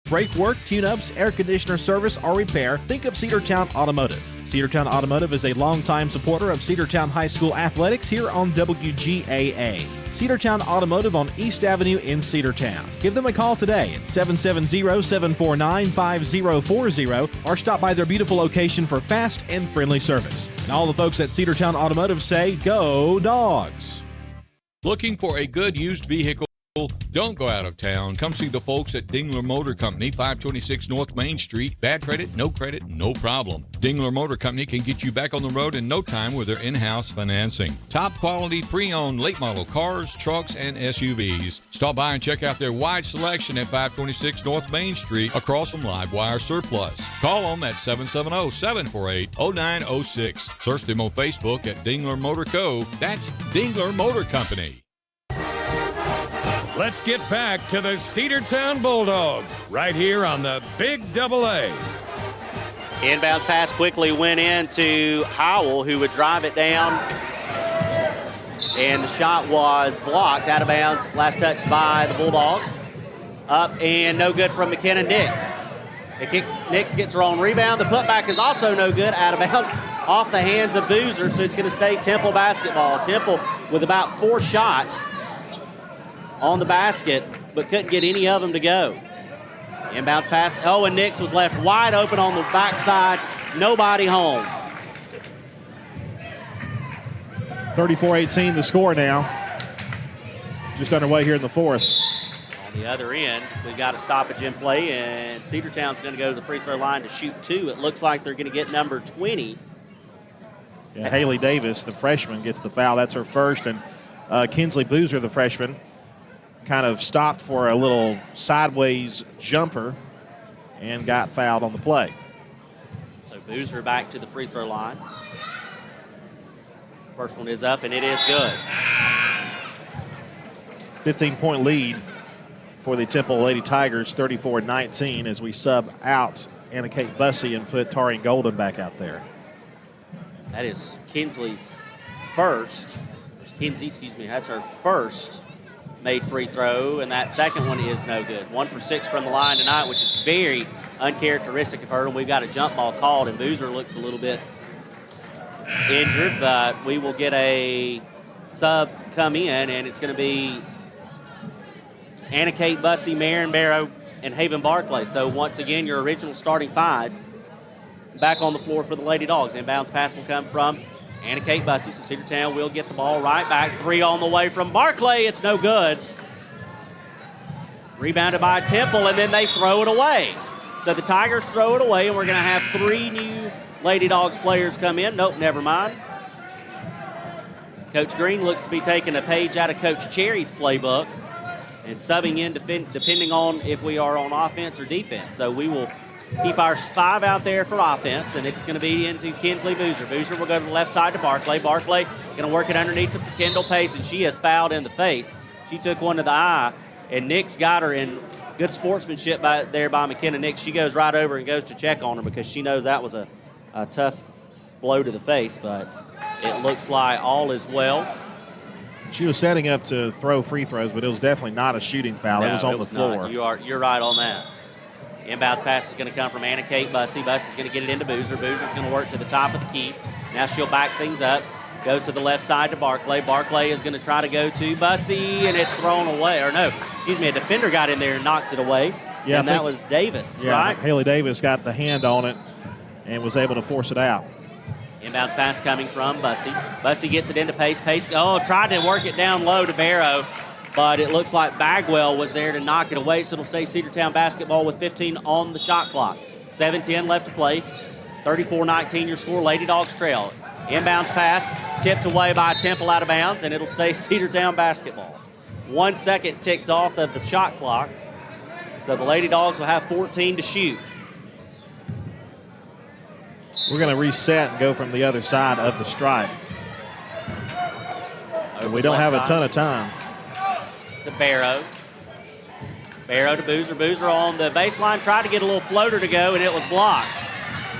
Speaker 3: Brake work, tune-ups, air conditioner service, or repair, think of Cedartown Automotive. Cedartown Automotive is a longtime supporter of Cedartown High School athletics here on WGAA. Cedartown Automotive on East Avenue in Cedartown. Give them a call today at 770-749-5040 or stop by their beautiful location for fast and friendly service. And all the folks at Cedartown Automotive say, go Dogs!
Speaker 7: Looking for a good used vehicle? Don't go out of town. Come see the folks at Dingler Motor Company, 526 North Main Street. Bad credit, no problem. Dingler Motor Company can get you back on the road in no time with their in-house financing. Top quality pre-owned late model cars, trucks, and SUVs. Stop by and check out their wide selection at 526 North Main Street across from Livewire Surplus. Call them at 770-748-0906. Search them on Facebook at Dingler Motor Co. That's Dingler Motor Company.
Speaker 1: Let's get back to the Cedartown Bulldogs right here on the Big Double A.
Speaker 4: Inbounds pass quickly went in to Howell, who would drive it down. And the shot was blocked out of bounds. Last touch by the Bulldogs. Up and no good from McKenna Nix. Nix gets her own rebound. The putback is also no good, out of bounds off the hands of Boozer, so it's going to stay Temple basketball. Temple with about 4 shots on the basket, but couldn't get any of them to go. Inbounds pass. Oh, and Nix was left wide open on the backside. Nobody home.
Speaker 3: 34-18 the score now. Just underway here in the fourth.
Speaker 4: On the other end, we got a stoppage in play, and Cedartown's going to go to the free throw line to shoot 2. It looks like they're going to get number 20.
Speaker 3: Yeah, Haley Davis, the freshman, gets the foul. That's her first. And Kinsley Boozer, the freshman, kind of stopped for a little sideways jumper and got fouled on the play.
Speaker 4: So Boozer back to the free throw line. First one is up, and it is good.
Speaker 3: 15-point lead for the Temple Lady Tigers, 34-19, as we sub out Anna Kate Bussey and put Tarian Golden back out there.
Speaker 4: That is Kinsley's first. Kinsey, excuse me, that's her first made free throw, and that second one is no good. 1 for 6 from the line tonight, which is very uncharacteristic of her, and we've got a jump ball called, and Boozer looks a little bit injured, but we will get a sub come in, and it's going to be Anna Kate Bussey, Marion Barrow, and Haven Barclay. So once again, your original starting 5 back on the floor for the Lady Dogs. Inbounds pass will come from Anna Kate Bussey. So Cedartown will get the ball right back. 3 on the way from Barclay. It's no good. Rebounded by Temple, and then they throw it away. So the Tigers throw it away, and we're going to have 3 new Lady Dogs players come in. Nope, never mind. Coach Green looks to be taking a page out of Coach Cherry's playbook and subbing in depending on if we are on offense or defense. So we will keep our 5 out there for offense, and it's going to be into Kinsley Boozer. Boozer will go to the left side to Barclay. Barclay going to work it underneath to Kendall Pace, and she has fouled in the face. She took one to the eye, and Nix got her in good sportsmanship by McKenna Nix. She goes right over and goes to check on her because she knows that was a tough blow to the face, but it looks like all is well.
Speaker 3: She was setting up to throw free throws, but it was definitely not a shooting foul.
Speaker 4: No,
Speaker 3: it was on the floor.
Speaker 4: You're right on that. Inbounds pass is going to come from Anna Kate Bussey. Bussey's going to get it into Boozer. Boozer's going to work to the top of the key. Now she'll back things up. Goes to the left side to Barclay. Barclay is going to try to go to Bussey, and it's thrown away. Or no, excuse me, a defender got in there and knocked it away.
Speaker 3: Yeah,
Speaker 4: and that was Davis,
Speaker 3: yeah,
Speaker 4: right?
Speaker 3: Haley Davis got the hand on it and was able to force it out.
Speaker 4: Inbounds pass coming from Bussey. Bussey gets it into Pace. Pace, tried to work it down low to Barrow, but it looks like Bagwell was there to knock it away, so it'll stay Cedartown basketball with 15 on the shot clock. 7:10 left to play. 34-19 your score. Lady Dogs trail. Inbounds pass tipped away by Temple out of bounds, and it'll stay Cedartown basketball. 1 second ticked off of the shot clock, so the Lady Dogs will have 14 to shoot.
Speaker 3: We're going to reset and go from the other side of the stripe. We don't have a ton of time.
Speaker 4: To Barrow. Barrow to Boozer. Boozer on the baseline, tried to get a little floater to go, and it was blocked.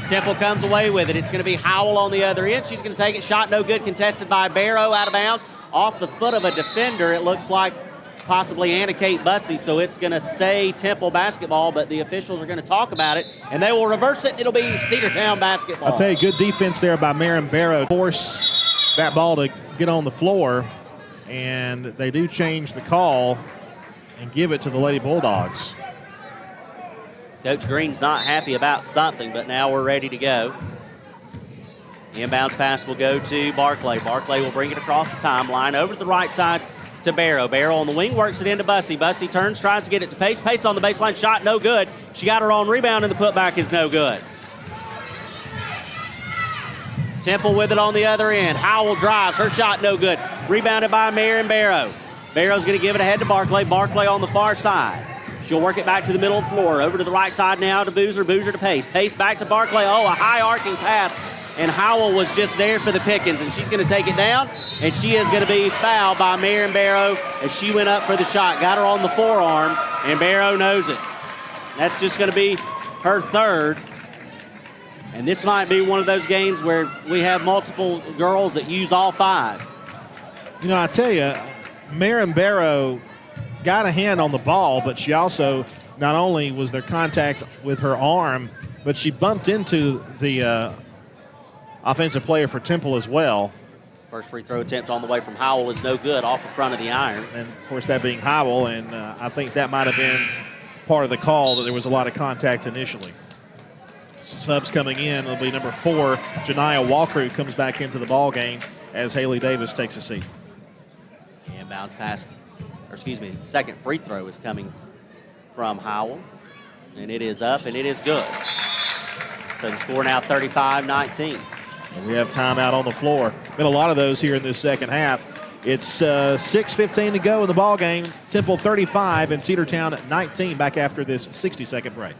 Speaker 4: Temple comes away with it. It's going to be Howell on the other end. She's going to take it. Shot no good. Contested by Barrow out of bounds. Off the foot of a defender. It looks like possibly Anna Kate Bussey, so it's going to stay Temple basketball, but the officials are going to talk about it, and they will reverse it. It'll be Cedartown basketball.
Speaker 3: I'll tell you, good defense there by Marion Barrow. Force that ball to get on the floor, and they do change the call and give it to the Lady Bulldogs.
Speaker 4: Coach Green's not happy about something, but now we're ready to go. Inbounds pass will go to Barclay. Barclay will bring it across the timeline over to the right side to Barrow. Barrow on the wing works it into Bussey. Bussey turns, tries to get it to Pace. Pace on the baseline, shot no good. She got her own rebound, and the putback is no good. Temple with it on the other end. Howell drives, her shot no good. Rebounded by Marion Barrow. Barrow's going to give it ahead to Barclay. Barclay on the far side. She'll work it back to the middle of the floor. Over to the right side now to Boozer. Boozer to Pace. Pace back to Barclay. A high arcing pass. And Howell was just there for the pickings, and she's going to take it down, and she is going to be fouled by Marion Barrow as she went up for the shot. Got her on the forearm, and Barrow knows it. That's just going to be her third. And this might be one of those games where we have multiple girls that use all 5.
Speaker 3: You know, I tell you, Marion Barrow got a hand on the ball, but she also, not only was there contact with her arm, but she bumped into the offensive player for Temple as well.
Speaker 4: First free throw attempt on the way from Howell is no good, off the front of the iron.
Speaker 3: And, of course, that being Howell, and I think that might have been part of the call, that there was a lot of contact initially. Subs coming in, it'll be number 4, Janiah Walker, who comes back into the ball game as Haley Davis takes a seat.
Speaker 4: And bounce pass, or excuse me, second free throw is coming from Howell. And it is up, and it is good. So the score now 35-19.
Speaker 3: We have timeout on the floor. Been a lot of those here in this second half. It's 6:15 to go in the ball game. Temple 35 and Cedartown 19 back after this 60-second break.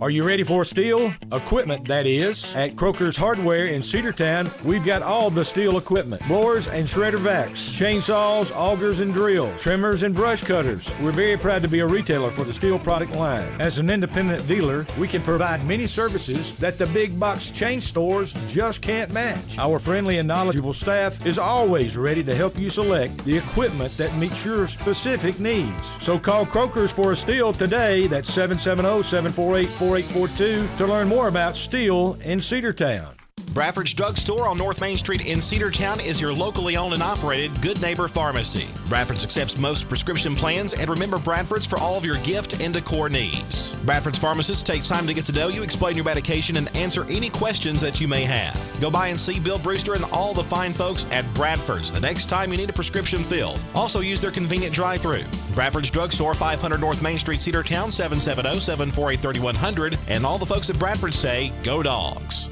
Speaker 8: Are you ready for steel? Equipment, that is. At Croker's Hardware in Cedartown, we've got all the steel equipment. Blowers and shredder vacs, chainsaws, augers and drills, trimmers and brush cutters. We're very proud to be a retailer for the steel product line. As an independent dealer, we can provide many services that the big box chain stores just can't match. Our friendly and knowledgeable staff is always ready to help you select the equipment that meets your specific needs. So call Croker's for a steel today. That's 770-748-4842 to learn more about steel in Cedartown.
Speaker 5: Bradford's Drug Store on North Main Street in Cedartown is your locally owned and operated Good Neighbor Pharmacy. Bradford's accepts most prescription plans, and remember Bradford's for all of your gift and decor needs. Bradford's pharmacist takes time to get to know you, explain your medication, and answer any questions that you may have. Go by and see Bill Brewster and all the fine folks at Bradford's the next time you need a prescription filled. Also use their convenient drive-thru. Bradford's Drug Store, 500 North Main Street, Cedartown, 770-748-3100. And all the folks at Bradford say, go Dogs.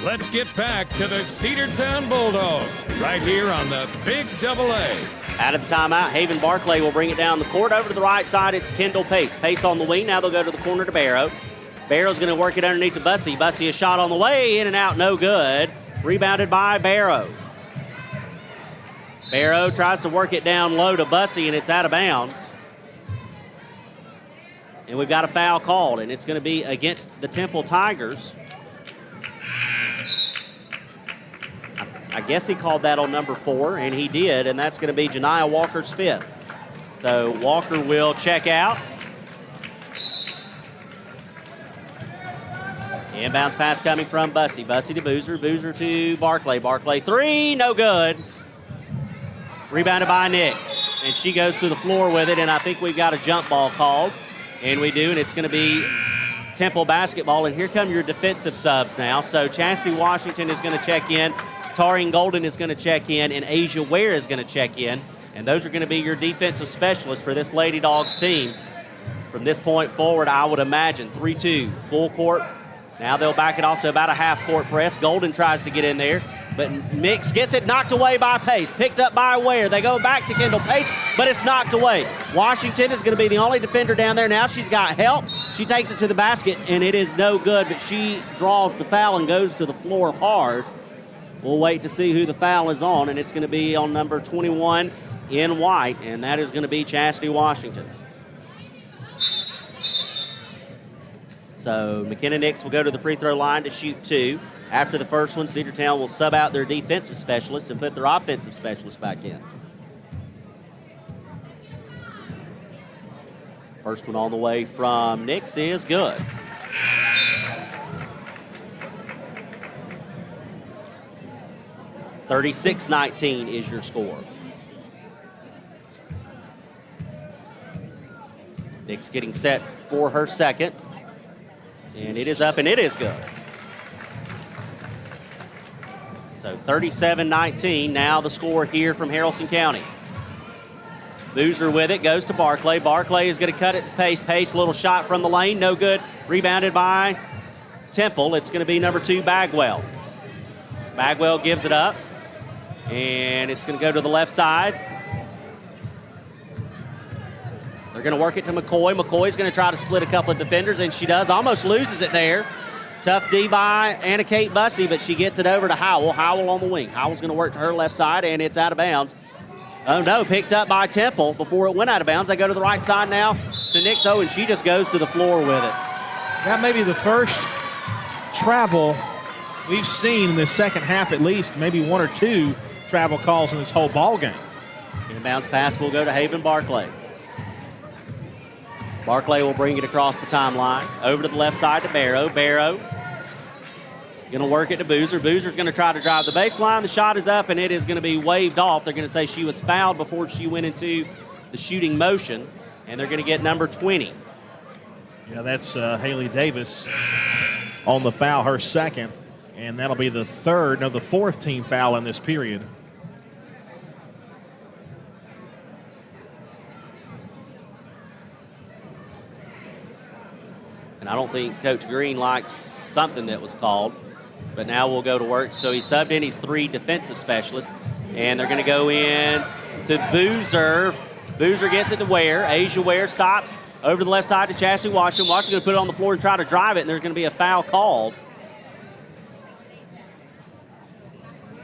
Speaker 1: Let's get back to the Cedartown Bulldogs right here on the Big Double A.
Speaker 4: Out of the timeout, Haven Barclay will bring it down the court. Over to the right side, it's Kendall Pace. Pace on the wing. Now they'll go to the corner to Barrow. Barrow's going to work it underneath to Bussey. Bussey, a shot on the way, in and out, no good. Rebounded by Barrow. Barrow tries to work it down low to Bussey, and it's out of bounds. And we've got a foul called, and it's going to be against the Temple Tigers. I guess he called that on number 4, and he did, and that's going to be Janiah Walker's 5th. So Walker will check out. Inbounds pass coming from Bussey. Bussey to Boozer. Boozer to Barclay. Barclay 3, no good. Rebounded by Nix, and she goes to the floor with it, and I think we've got a jump ball called, and we do, and it's going to be Temple basketball, and here come your defensive subs now. So Chastity Washington is going to check in. Tarian Golden is going to check in, and Asia Ware is going to check in. And those are going to be your defensive specialists for this Lady Dogs team. From this point forward, I would imagine 3-2, full court. Now they'll back it off to about a half-court press. Golden tries to get in there, but Mix gets it knocked away by Pace. Picked up by Ware. They go back to Kendall Pace, but it's knocked away. Washington is going to be the only defender down there. Now she's got help. She takes it to the basket, and it is no good, but she draws the foul and goes to the floor hard. We'll wait to see who the foul is on, and it's going to be on number 21 in white, and that is going to be Chastity Washington. So McKenna Nix will go to the free throw line to shoot 2. After the first one, Cedartown will sub out their defensive specialist and put their offensive specialist back in. First one on the way from Nix is good. (36-19) is your score. Nix getting set for her second. And it is up, and it is good. So 37-19, now the score here from Haralson County. Boozer with it, goes to Barclay. Barclay is going to cut it to Pace. Pace, little shot from the lane, no good. Rebounded by Temple. It's going to be number 2, Bagwell. Bagwell gives it up, and it's going to go to the left side. They're going to work it to McCoy. McCoy's going to try to split a couple of defenders, and she does. Almost loses it there. Tough D by Anna Kate Bussey, but she gets it over to Howell. Howell on the wing. Howell's going to work to her left side, and it's out of bounds. Oh, no, picked up by Temple before it went out of bounds. They go to the right side now to Nix. Oh, and she just goes to the floor with it.
Speaker 3: That may be the first travel we've seen in the second half at least maybe one or two travel calls in this whole ball game.
Speaker 4: Inbounds pass will go to Haven Barclay. Barclay will bring it across the timeline. Over to the left side to Barrow. Barrow going to work it to Boozer. Boozer's going to try to drive the baseline. The shot is up, and it is going to be waved off. They're going to say she was fouled before she went into the shooting motion, and they're going to get number 20.
Speaker 3: Yeah, that's Haley Davis on the foul, her second, and that'll be the fourth team foul in this period.
Speaker 4: And I don't think Coach Green likes something that was called, but now we'll go to work. So he subbed in his 3 defensive specialists, and they're going to go in to Boozer. Boozer gets it to Ware. Asia Ware stops over the left side to Chastity Washington. Washington's going to put it on the floor and try to drive it, and there's going to be a foul called.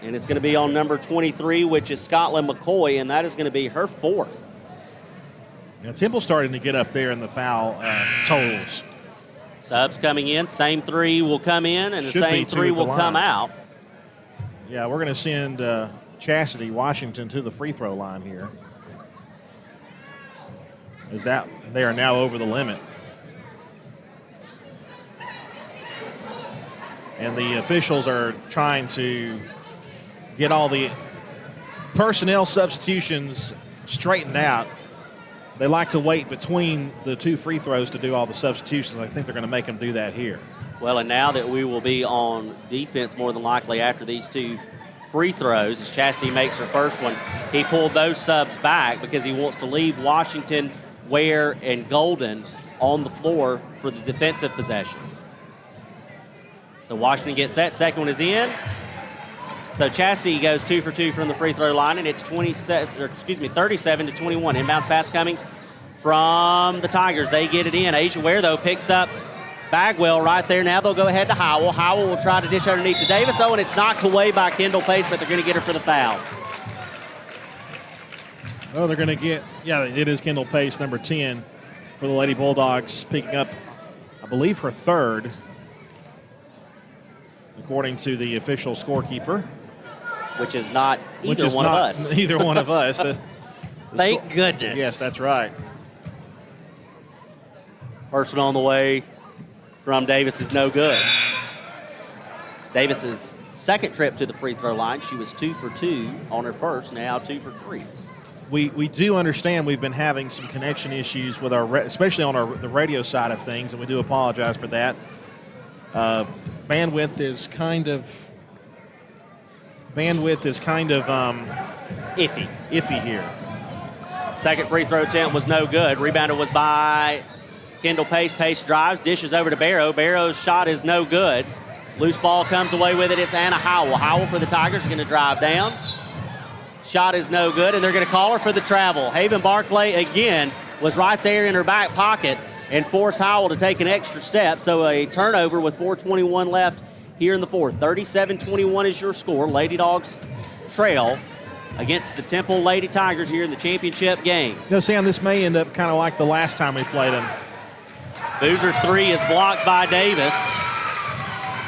Speaker 4: And it's going to be on number 23, which is Scotland McCoy, and that is going to be her 4th.
Speaker 3: Now, Temple's starting to get up there in the foul totals.
Speaker 4: Subs coming in. Same 3 will come in, and the same 3 will come out.
Speaker 3: Yeah, we're going to send Chastity Washington to the free throw line here. They are now over the limit. And the officials are trying to get all the personnel substitutions straightened out. They like to wait between the 2 free throws to do all the substitutions. I think they're going to make them do that here.
Speaker 4: Well, and now that we will be on defense more than likely after these 2 free throws, as Chastity makes her first one, he pulled those subs back because he wants to leave Washington, Ware, and Golden on the floor for the defensive possession. So Washington gets set. Second one is in. So Chastity goes 2 for 2 from the free throw line, and it's 37 to 21. Inbounds pass coming from the Tigers. They get it in. Asia Ware, though, picks up Bagwell right there. Now they'll go ahead to Howell. Howell will try to dish underneath to Davis. Oh, and it's knocked away by Kendall Pace, but they're going to get her for the foul.
Speaker 3: Oh, they're going to get, it is Kendall Pace, number 10 for the Lady Bulldogs, picking up, I believe, her 3rd, according to the official scorekeeper.
Speaker 4: Which is not either one of us.
Speaker 3: Either one of us.
Speaker 4: Thank goodness.
Speaker 3: Yes, that's right.
Speaker 4: First one on the way from Davis is no good. Davis's second trip to the free throw line, she was 2 for 2 on her first, now 2 for 3.
Speaker 3: We do understand we've been having some connection issues with especially on the radio side of things, and we do apologize for that. Bandwidth is kind of iffy here.
Speaker 4: Second free throw attempt was no good. Rebounder was by Kendall Pace. Pace drives, dishes over to Barrow. Barrow's shot is no good. Loose ball comes away with it. It's Anna Howell. Howell for the Tigers is going to drive down. Shot is no good, and they're going to call her for the travel. Haven Barclay, again, was right there in her back pocket and forced Howell to take an extra step. So a turnover with 4:21 left here in the 4th. 37-21 is your score. Lady Dogs trail against the Temple Lady Tigers here in the championship game.
Speaker 3: Sam, this may end up kind of like the last time we played them.
Speaker 4: Boozer's 3 is blocked by Davis.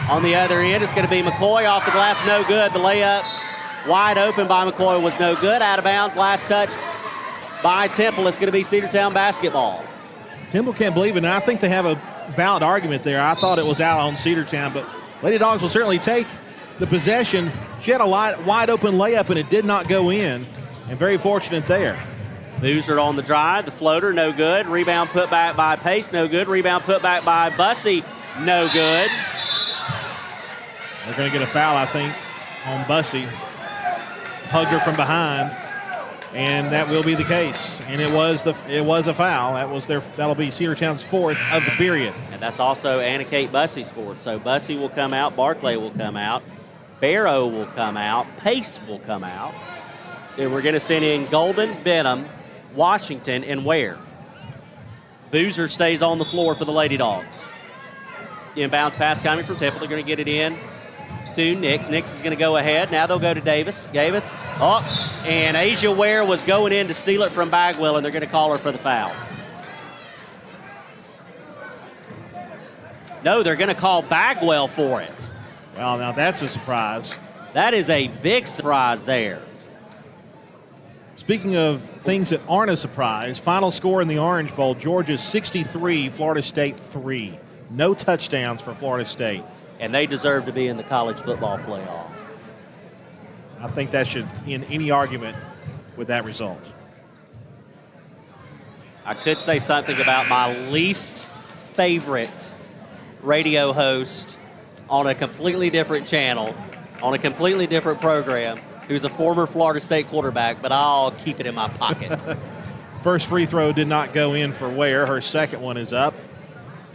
Speaker 4: On the other end, it's going to be McCoy off the glass, no good. The layup wide open by McCoy was no good. Out of bounds, last touched by Temple. It's going to be Cedartown basketball.
Speaker 3: Temple can't believe it, and I think they have a valid argument there. I thought it was out on Cedartown, but Lady Dogs will certainly take the possession. She had a wide open layup, and it did not go in, and very fortunate there.
Speaker 4: Boozer on the drive, the floater, no good. Rebound put back by Pace, no good. Rebound put back by Bussey, no good.
Speaker 3: They're going to get a foul, I think, on Bussey. Hugged her from behind, and that will be the case. And it was a foul. That'll be Cedartown's 4th of the period.
Speaker 4: And that's also Anna Kate Bussey's 4th. So Bussey will come out, Barclay will come out, Barrow will come out, Pace will come out. And we're going to send in Golden, Benham, Washington, and Ware. Boozer stays on the floor for the Lady Dogs. Inbounds pass coming from Temple. They're going to get it in to Nix. Nix is going to go ahead. Now they'll go to Davis. Davis, and Asia Ware was going in to steal it from Bagwell, and they're going to call her for the foul. No, they're going to call Bagwell for it.
Speaker 3: Well, now that's a surprise.
Speaker 4: That is a big surprise there.
Speaker 3: Speaking of things that aren't a surprise, final score in the Orange Bowl, Georgia 63, Florida State 3. No touchdowns for Florida State.
Speaker 4: And they deserve to be in the college football playoff.
Speaker 3: I think that should end any argument with that result.
Speaker 4: I could say something about my least favorite radio host on a completely different channel, on a completely different program, who's a former Florida State quarterback, but I'll keep it in my pocket.
Speaker 3: First free throw did not go in for Ware. Her second one is up,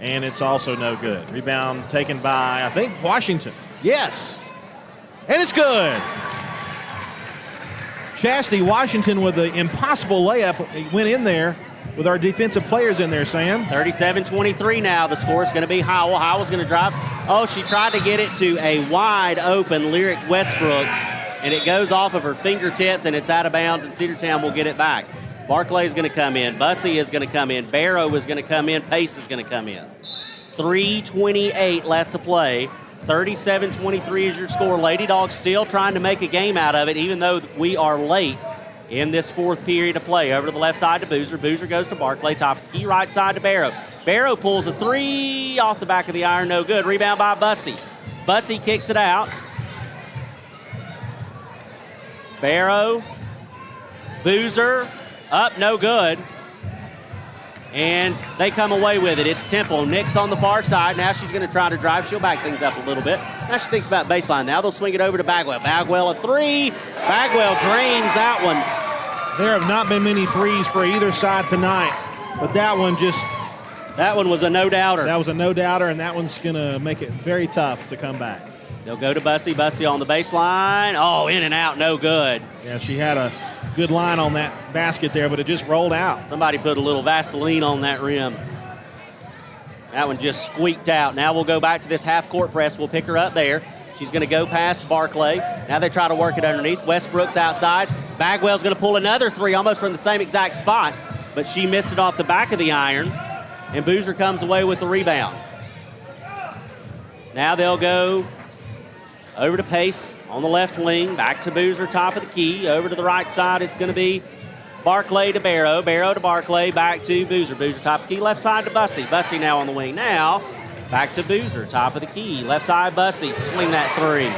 Speaker 3: and it's also no good. Rebound taken by, I think, Washington. Yes, and it's good. Chastity Washington with the impossible layup. He went in there with our defensive players in there, Sam.
Speaker 4: 37-23 now. The score is going to be Howell. Howell's going to drive. Oh, she tried to get it to a wide open Lyric Westbrooks, and it goes off of her fingertips, and it's out of bounds, and Cedartown will get it back. Barclay is going to come in. Bussey is going to come in. Barrow is going to come in. Pace is going to come in. 3:28 left to play. 37-23 is your score. Lady Dogs still trying to make a game out of it, even though we are late in this fourth period of play. Over to the left side to Boozer. Boozer goes to Barclay. Top of the key, right side to Barrow. Barrow pulls a three off the back of the iron. No good. Rebound by Bussey. Bussey kicks it out. Barrow. Boozer. Up, no good. And they come away with it. It's Temple. Nick's on the far side. Now she's going to try to drive. She'll back things up a little bit. Now she thinks about baseline. Now they'll swing it over to Bagwell. Bagwell a three. Bagwell drains that one.
Speaker 3: There have not been many threes for either side tonight, but that one
Speaker 4: was a no-doubter.
Speaker 3: That was a no-doubter, and that one's going to make it very tough to come back.
Speaker 4: They'll go to Bussey. Bussey on the baseline. Oh, in and out, no good.
Speaker 3: Yeah, she had a good line on that basket there, but it just rolled out.
Speaker 4: Somebody put a little Vaseline on that rim. That one just squeaked out. Now we'll go back to this half-court press. We'll pick her up there. She's going to go past Barclay. Now they try to work it underneath. Westbrook's outside. Bagwell's going to pull another three almost from the same exact spot, but she missed it off the back of the iron, and Boozer comes away with the rebound. Now they'll go over to Pace on the left wing, back to Boozer, top of the key. Over to the right side, it's going to be Barclay to Barrow. Barrow to Barclay, back to Boozer. Boozer, top of the key, left side to Bussey. Bussey now on the wing. Now, back to Boozer, top of the key. Left side, Bussey. Swing that three.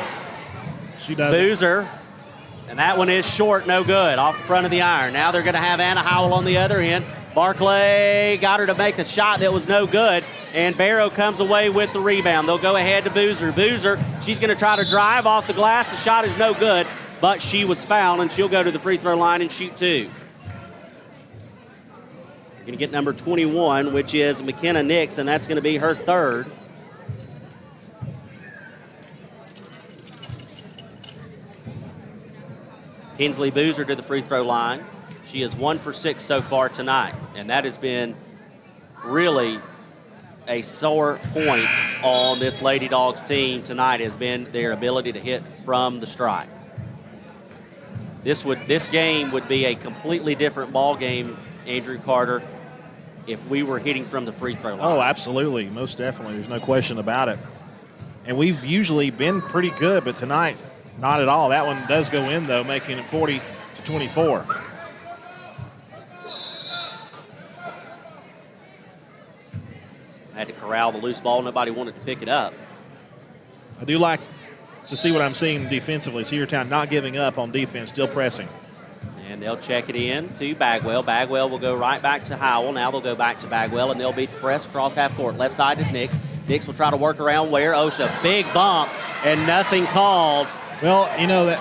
Speaker 3: She does.
Speaker 4: Boozer, and that one is short, no good, off the front of the iron. Now they're going to have Anna Howell on the other end. Barclay got her to make a shot that was no good, and Barrow comes away with the rebound. They'll go ahead to Boozer. Boozer, she's going to try to drive off the glass. The shot is no good, but she was fouled, and she'll go to the free throw line and shoot two. We're going to get number 21, which is McKenna Nix, and that's going to be her third. Kinsley Boozer to the free throw line. She is 1 for 6 so far tonight, and that has been really a sore point on this Lady Dogs team tonight, has been their ability to hit from the stripe. This game would be a completely different ball game, Andrew Carter, if we were hitting from the free throw line.
Speaker 3: Oh, absolutely, most definitely. There's no question about it. And we've usually been pretty good, but tonight, not at all. That one does go in, though, making it 40-24.
Speaker 4: Had to corral the loose ball. Nobody wanted to pick it up.
Speaker 3: I do like to see what I'm seeing defensively. Cedartown not giving up on defense, still pressing.
Speaker 4: And they'll check it in to Bagwell. Bagwell will go right back to Howell. Now they'll go back to Bagwell, and they'll beat the press across half court. Left side is Nix. Nix will try to work around Ware. Osha, big bump, and nothing called.
Speaker 3: Well, you know,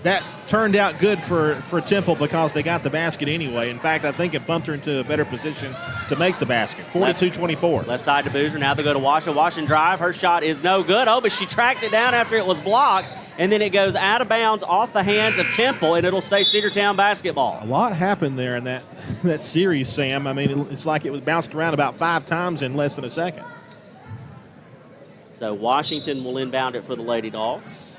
Speaker 3: that turned out good for Temple because they got the basket anyway. In fact, I think it bumped her into a better position to make the basket. 42-24.
Speaker 4: Left side to Boozer. Now they go to Washington. Washington drive. Her shot is no good. Oh, but she tracked it down after it was blocked, and then it goes out of bounds off the hands of Temple, and it'll stay Cedartown basketball.
Speaker 3: A lot happened there in that series, Sam. I mean, it's like it was bounced around about 5 times in less than a second.
Speaker 4: So Washington will inbound it for the Lady Dogs.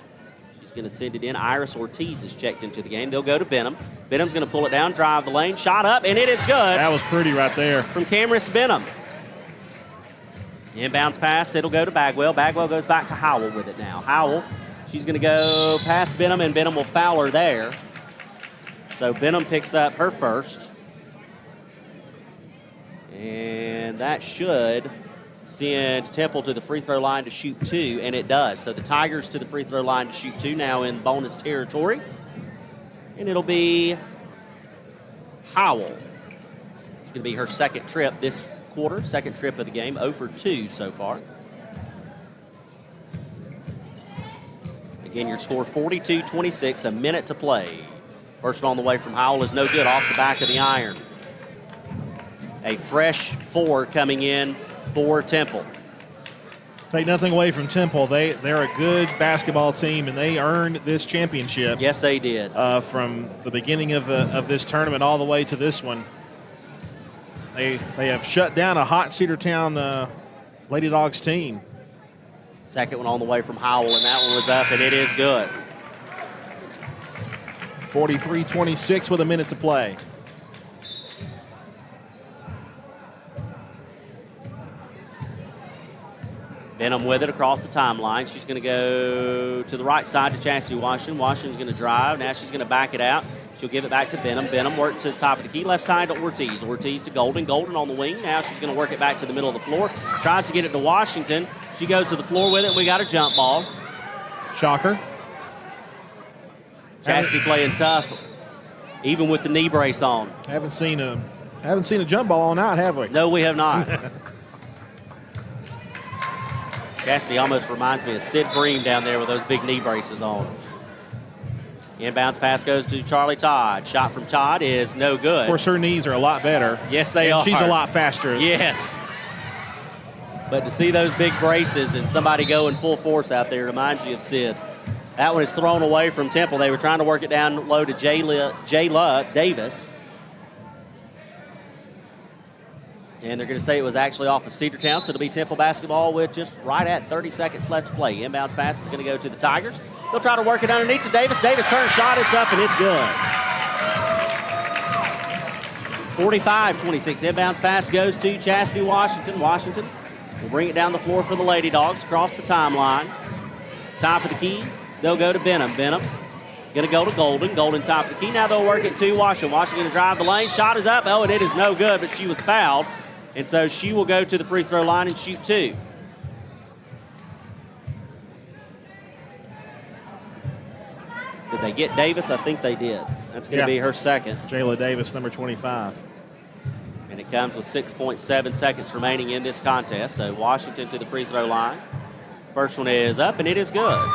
Speaker 4: She's going to send it in. Iris Ortiz is checked into the game. They'll go to Benham. Benham's going to pull it down, drive the lane, shot up, and it is good.
Speaker 3: That was pretty right there.
Speaker 4: From Cameron Benham. Inbounds pass, it'll go to Bagwell. Bagwell goes back to Howell with it now. Howell, she's going to go past Benham, and Benham will foul her there. So Benham picks up her first. And that should send Temple to the free throw line to shoot 2, and it does. So the Tigers to the free throw line to shoot 2, now in bonus territory. And it'll be Howell. It's going to be her second trip this quarter, second trip of the game, 0 for 2 so far. Again, your score 42-26, a minute to play. First on the way from Howell is no good, off the back of the iron. A fresh 4 coming in for Temple.
Speaker 3: Take nothing away from Temple. They're a good basketball team, and they earned this championship.
Speaker 4: Yes, they did.
Speaker 3: From the beginning of this tournament all the way to this one. They have shut down a hot Cedartown Lady Dogs team.
Speaker 4: Second one on the way from Howell, and that one was up, and it is good.
Speaker 3: 43-26 with a minute to play.
Speaker 4: Benham with it across the timeline. She's going to go to the right side to Chastity Washington. Washington's going to drive. Now she's going to back it out. She'll give it back to Benham. Benham worked to the top of the key. Left side to Ortiz. Ortiz to Golden. Golden on the wing. Now she's going to work it back to the middle of the floor. Tries to get it to Washington. She goes to the floor with it. We got a jump ball.
Speaker 3: Shocker.
Speaker 4: Chastity playing tough, even with the knee brace on.
Speaker 3: Haven't seen a jump ball all night, have we?
Speaker 4: No, we have not. Chastity almost reminds me of Sid Bream down there with those big knee braces on. Inbounds pass goes to Charlie Todd. Shot from Todd is no good.
Speaker 3: Of course, her knees are a lot better.
Speaker 4: Yes, they are.
Speaker 3: She's a lot faster.
Speaker 4: Yes. But to see those big braces and somebody go in full force out there reminds you of Sid. That one is thrown away from Temple. They were trying to work it down low to Jayla Davis. And they're going to say it was actually off of Cedartown, so it'll be Temple basketball with just right at 30 seconds left to play. Inbounds pass is going to go to the Tigers. They'll try to work it underneath to Davis. Davis turns shot, it's up, and it's good. 45-26. Inbounds pass goes to Chastity Washington. Washington will bring it down the floor for the Lady Dogs across the timeline. Top of the key, they'll go to Benham. Benham going to go to Golden. Golden top of the key. Now they'll work it to Washington. Washington going to drive the lane. Shot is up. Oh, and it is no good, but she was fouled. And so she will go to the free throw line and shoot 2. Did they get Davis? I think they did. That's going to be her second.
Speaker 3: Jayla Davis, number 25.
Speaker 4: And it comes with 6.7 seconds remaining in this contest. So Washington to the free throw line. First one is up, and it is good.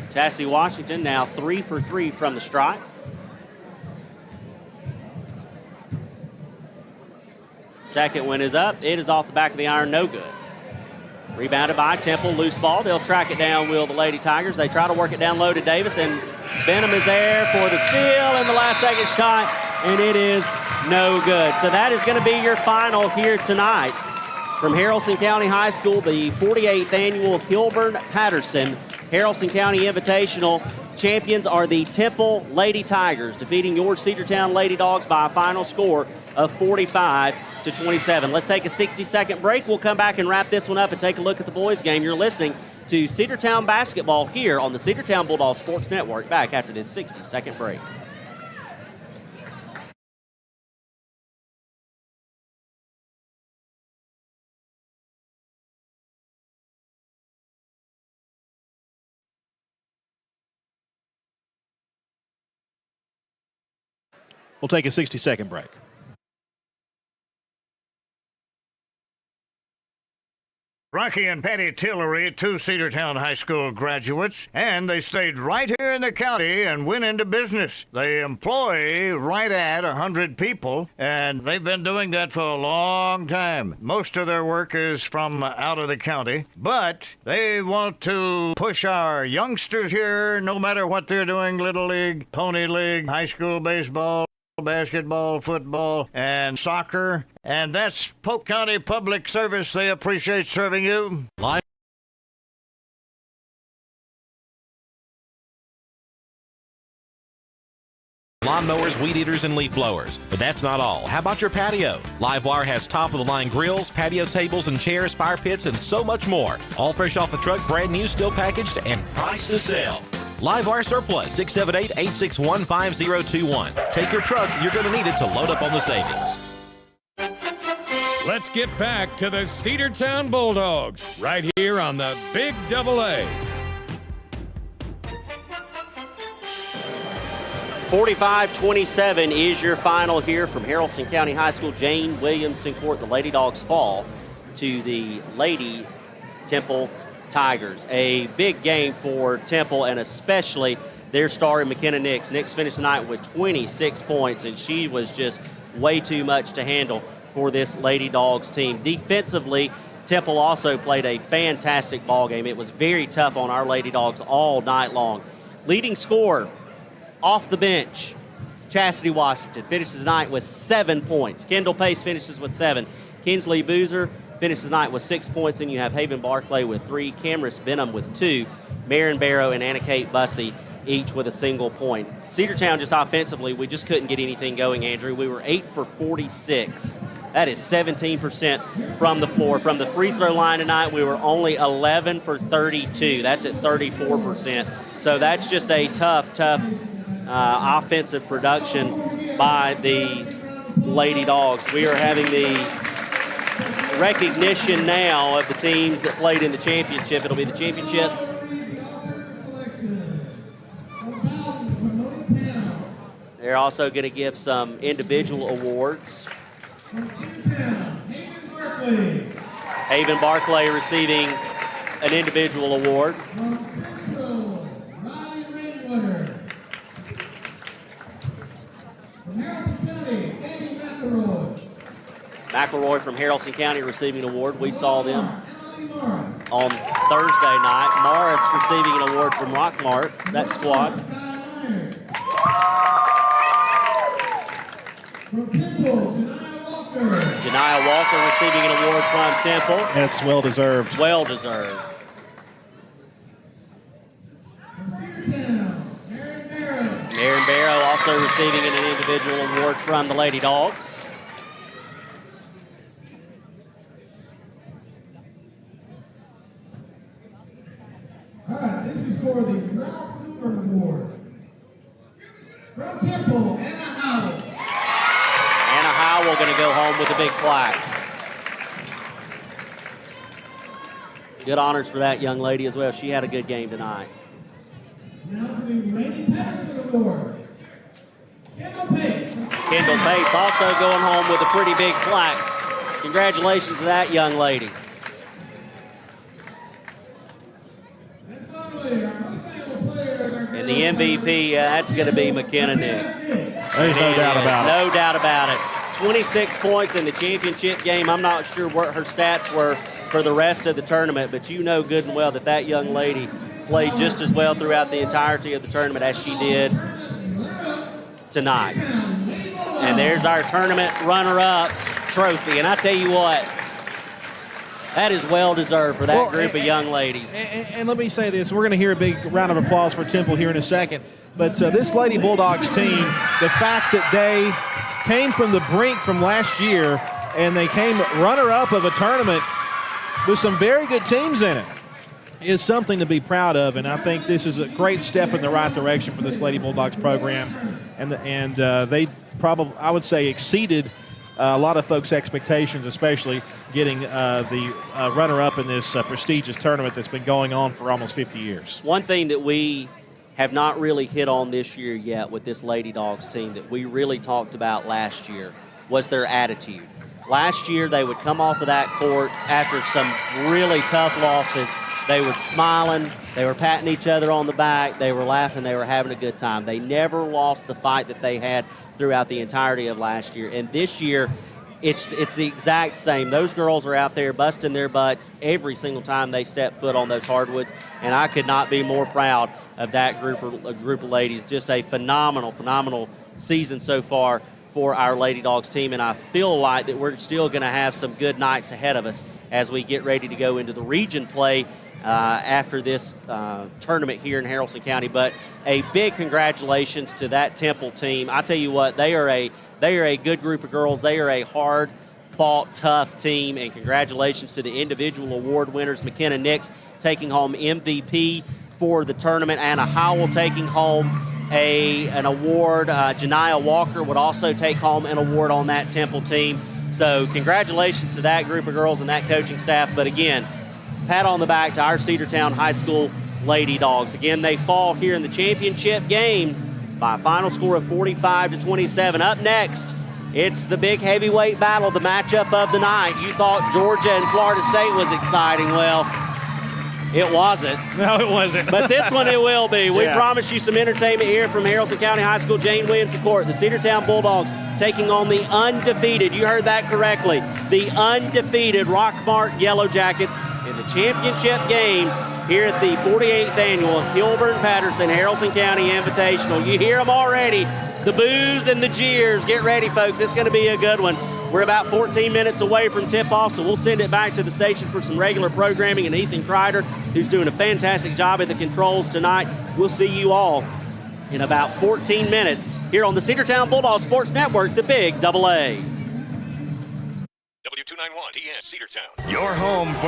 Speaker 4: Chastity Washington now 3 for 3 from the stripe. Second one is up. It is off the back of the iron, no good. Rebounded by Temple, loose ball. They'll track it down, will the Lady Tigers. They try to work it down low to Davis, and Benham is there for the steal in the last second shot, and it is no good. So that is going to be your final here tonight from Haralson County High School, the 48th annual Hilburn-Patterson Haralson County Invitational. Champions are the Temple Lady Tigers, defeating your Cedartown Lady Dogs by a final score of 45-27. Let's take a 60-second break. We'll come back and wrap this one up and take a look at the boys' game. You're listening to Cedartown basketball here on the Cedartown Bulldog Sports Network. Back after this 60-second break.
Speaker 3: We'll take a 60-second break.
Speaker 9: Rocky and Patty Tillery, 2 Cedartown High School graduates, and they stayed right here in the county and went into business. They employ right at 100 people, and they've been doing that for a long time. Most of their work is from out of the county, but they want to push our youngsters here, no matter what they're doing, Little League, Pony League, high school baseball, basketball, football, and soccer. And that's Polk County Public Service. They appreciate serving you. Live
Speaker 5: lawnmowers, weed eaters, and leaf blowers. But that's not all. How about your patio? Livewire has top-of-the-line grills, patio tables and chairs, fire pits, and so much more. All fresh off the truck, brand new, still packaged, and priced to sell. Livewire Surplus, 678-861-5021. Take your truck. You're going to need it to load up on the savings.
Speaker 1: Let's get back to the Cedartown Bulldogs right here on the Big Double A.
Speaker 4: 45-27 is your final here from Haralson County High School. Jane Williamson Court. The Lady Dogs fall to the Lady Temple Tigers. A big game for Temple, and especially their star in McKenna Nix. Nix finished tonight with 26 points, and she was just way too much to handle for this Lady Dogs team. Defensively, Temple also played a fantastic ball game. It was very tough on our Lady Dogs all night long. Leading scorer off the bench, Chastity Washington finishes the night with 7 points. Kendall Pace finishes with 7. Kinsley Boozer finishes the night with 6 points. Then you have Haven Barclay with 3, Camrys Benham with 2, Marin Barrow and Anna Kate Bussey each with a single point. Cedartown, just offensively, we just couldn't get anything going, Andrew. We were 8 for 46. That is 17% from the floor. From the free throw line tonight, we were only 11 for 32. That's at 34%. So that's just a tough offensive production by the Lady Dogs. We are having the recognition now of the teams that played in the championship. It'll be the championship. They're also going to give some individual awards. Haven Barclay receiving an individual award. McElroy from Haralson County receiving an award. We saw them on Thursday night. Morris receiving an award from Rockmart, that squad.
Speaker 11: From Temple,
Speaker 4: Janiyah Walker receiving an award from Temple.
Speaker 3: That's well-deserved.
Speaker 4: Well-deserved. Marin Barrow also receiving an individual award from the Lady Dogs.
Speaker 11: All right, this is for the Ralph Newman Award. From Temple, Anna Howell.
Speaker 4: Anna Howell going to go home with a big plaque. Good honors for that young lady as well. She had a good game tonight.
Speaker 11: Now for the Lady Patterson Award. Kendall Pace.
Speaker 4: Kendall Pace also going home with a pretty big plaque. Congratulations to that young lady. And the MVP, that's going to be McKenna Nix.
Speaker 3: There's no doubt about it.
Speaker 4: No doubt about it. 26 points in the championship game. I'm not sure what her stats were for the rest of the tournament, but you know good and well that that young lady played just as well throughout the entirety of the tournament as she did tonight. And there's our tournament runner-up trophy. And I tell you what, that is well-deserved for that group of young ladies.
Speaker 3: And let me say this. We're going to hear a big round of applause for Temple here in a second. But this Lady Bulldogs team, the fact that they came from the brink from last year and they came runner-up of a tournament with some very good teams in it is something to be proud of. And I think this is a great step in the right direction for this Lady Bulldogs program. And they probably, I would say, exceeded a lot of folks' expectations, especially getting the runner-up in this prestigious tournament that's been going on for almost 50 years.
Speaker 4: One thing that we have not really hit on this year yet with this Lady Dogs team that we really talked about last year was their attitude. Last year, they would come off of that court after some really tough losses. They were smiling. They were patting each other on the back. They were laughing. They were having a good time. They never lost the fight that they had throughout the entirety of last year. And this year, it's the exact same. Those girls are out there busting their butts every single time they step foot on those hardwoods, and I could not be more proud of that group of ladies. Just a phenomenal season so far for our Lady Dogs team, and I feel like that we're still going to have some good nights ahead of us as we get ready to go into the region play after this tournament here in Haralson County. But a big congratulations to that Temple team. I tell you what, they are a good group of girls. They are a hard-fought, tough team, and congratulations to the individual award winners. McKenna Nix taking home MVP for the tournament. Anna Howell taking home an award. Janiyah Walker would also take home an award on that Temple team. So congratulations to that group of girls and that coaching staff. But again, pat on the back to our Cedartown High School Lady Dogs. Again, they fall here in the championship game by a final score of 45-27. Up next, it's the big heavyweight battle, the matchup of the night. You thought Georgia and Florida State was exciting. Well, it wasn't.
Speaker 3: No, it wasn't.
Speaker 4: But this one it will be. We
Speaker 3: Yeah.
Speaker 4: promised you some entertainment here from Haralson County High School. Jane Williamson Court, the Cedartown Bulldogs taking on the undefeated, you heard that correctly, the undefeated Rockmart Yellow Jackets in the championship game here at the 48th annual Hilburn-Patterson Haralson County Invitational. You hear them already, the boos and the jeers. Get ready, folks. It's going to be a good one. We're about 14 minutes away from tip-off, so we'll send it back to the station for some regular programming, and Ethan Kreider, who's doing a fantastic job at the controls tonight. We'll see you all in about 14 minutes here on the Cedartown Bulldog Sports Network, the Big AA.
Speaker 1: W291 TS Cedartown.
Speaker 2: Your home for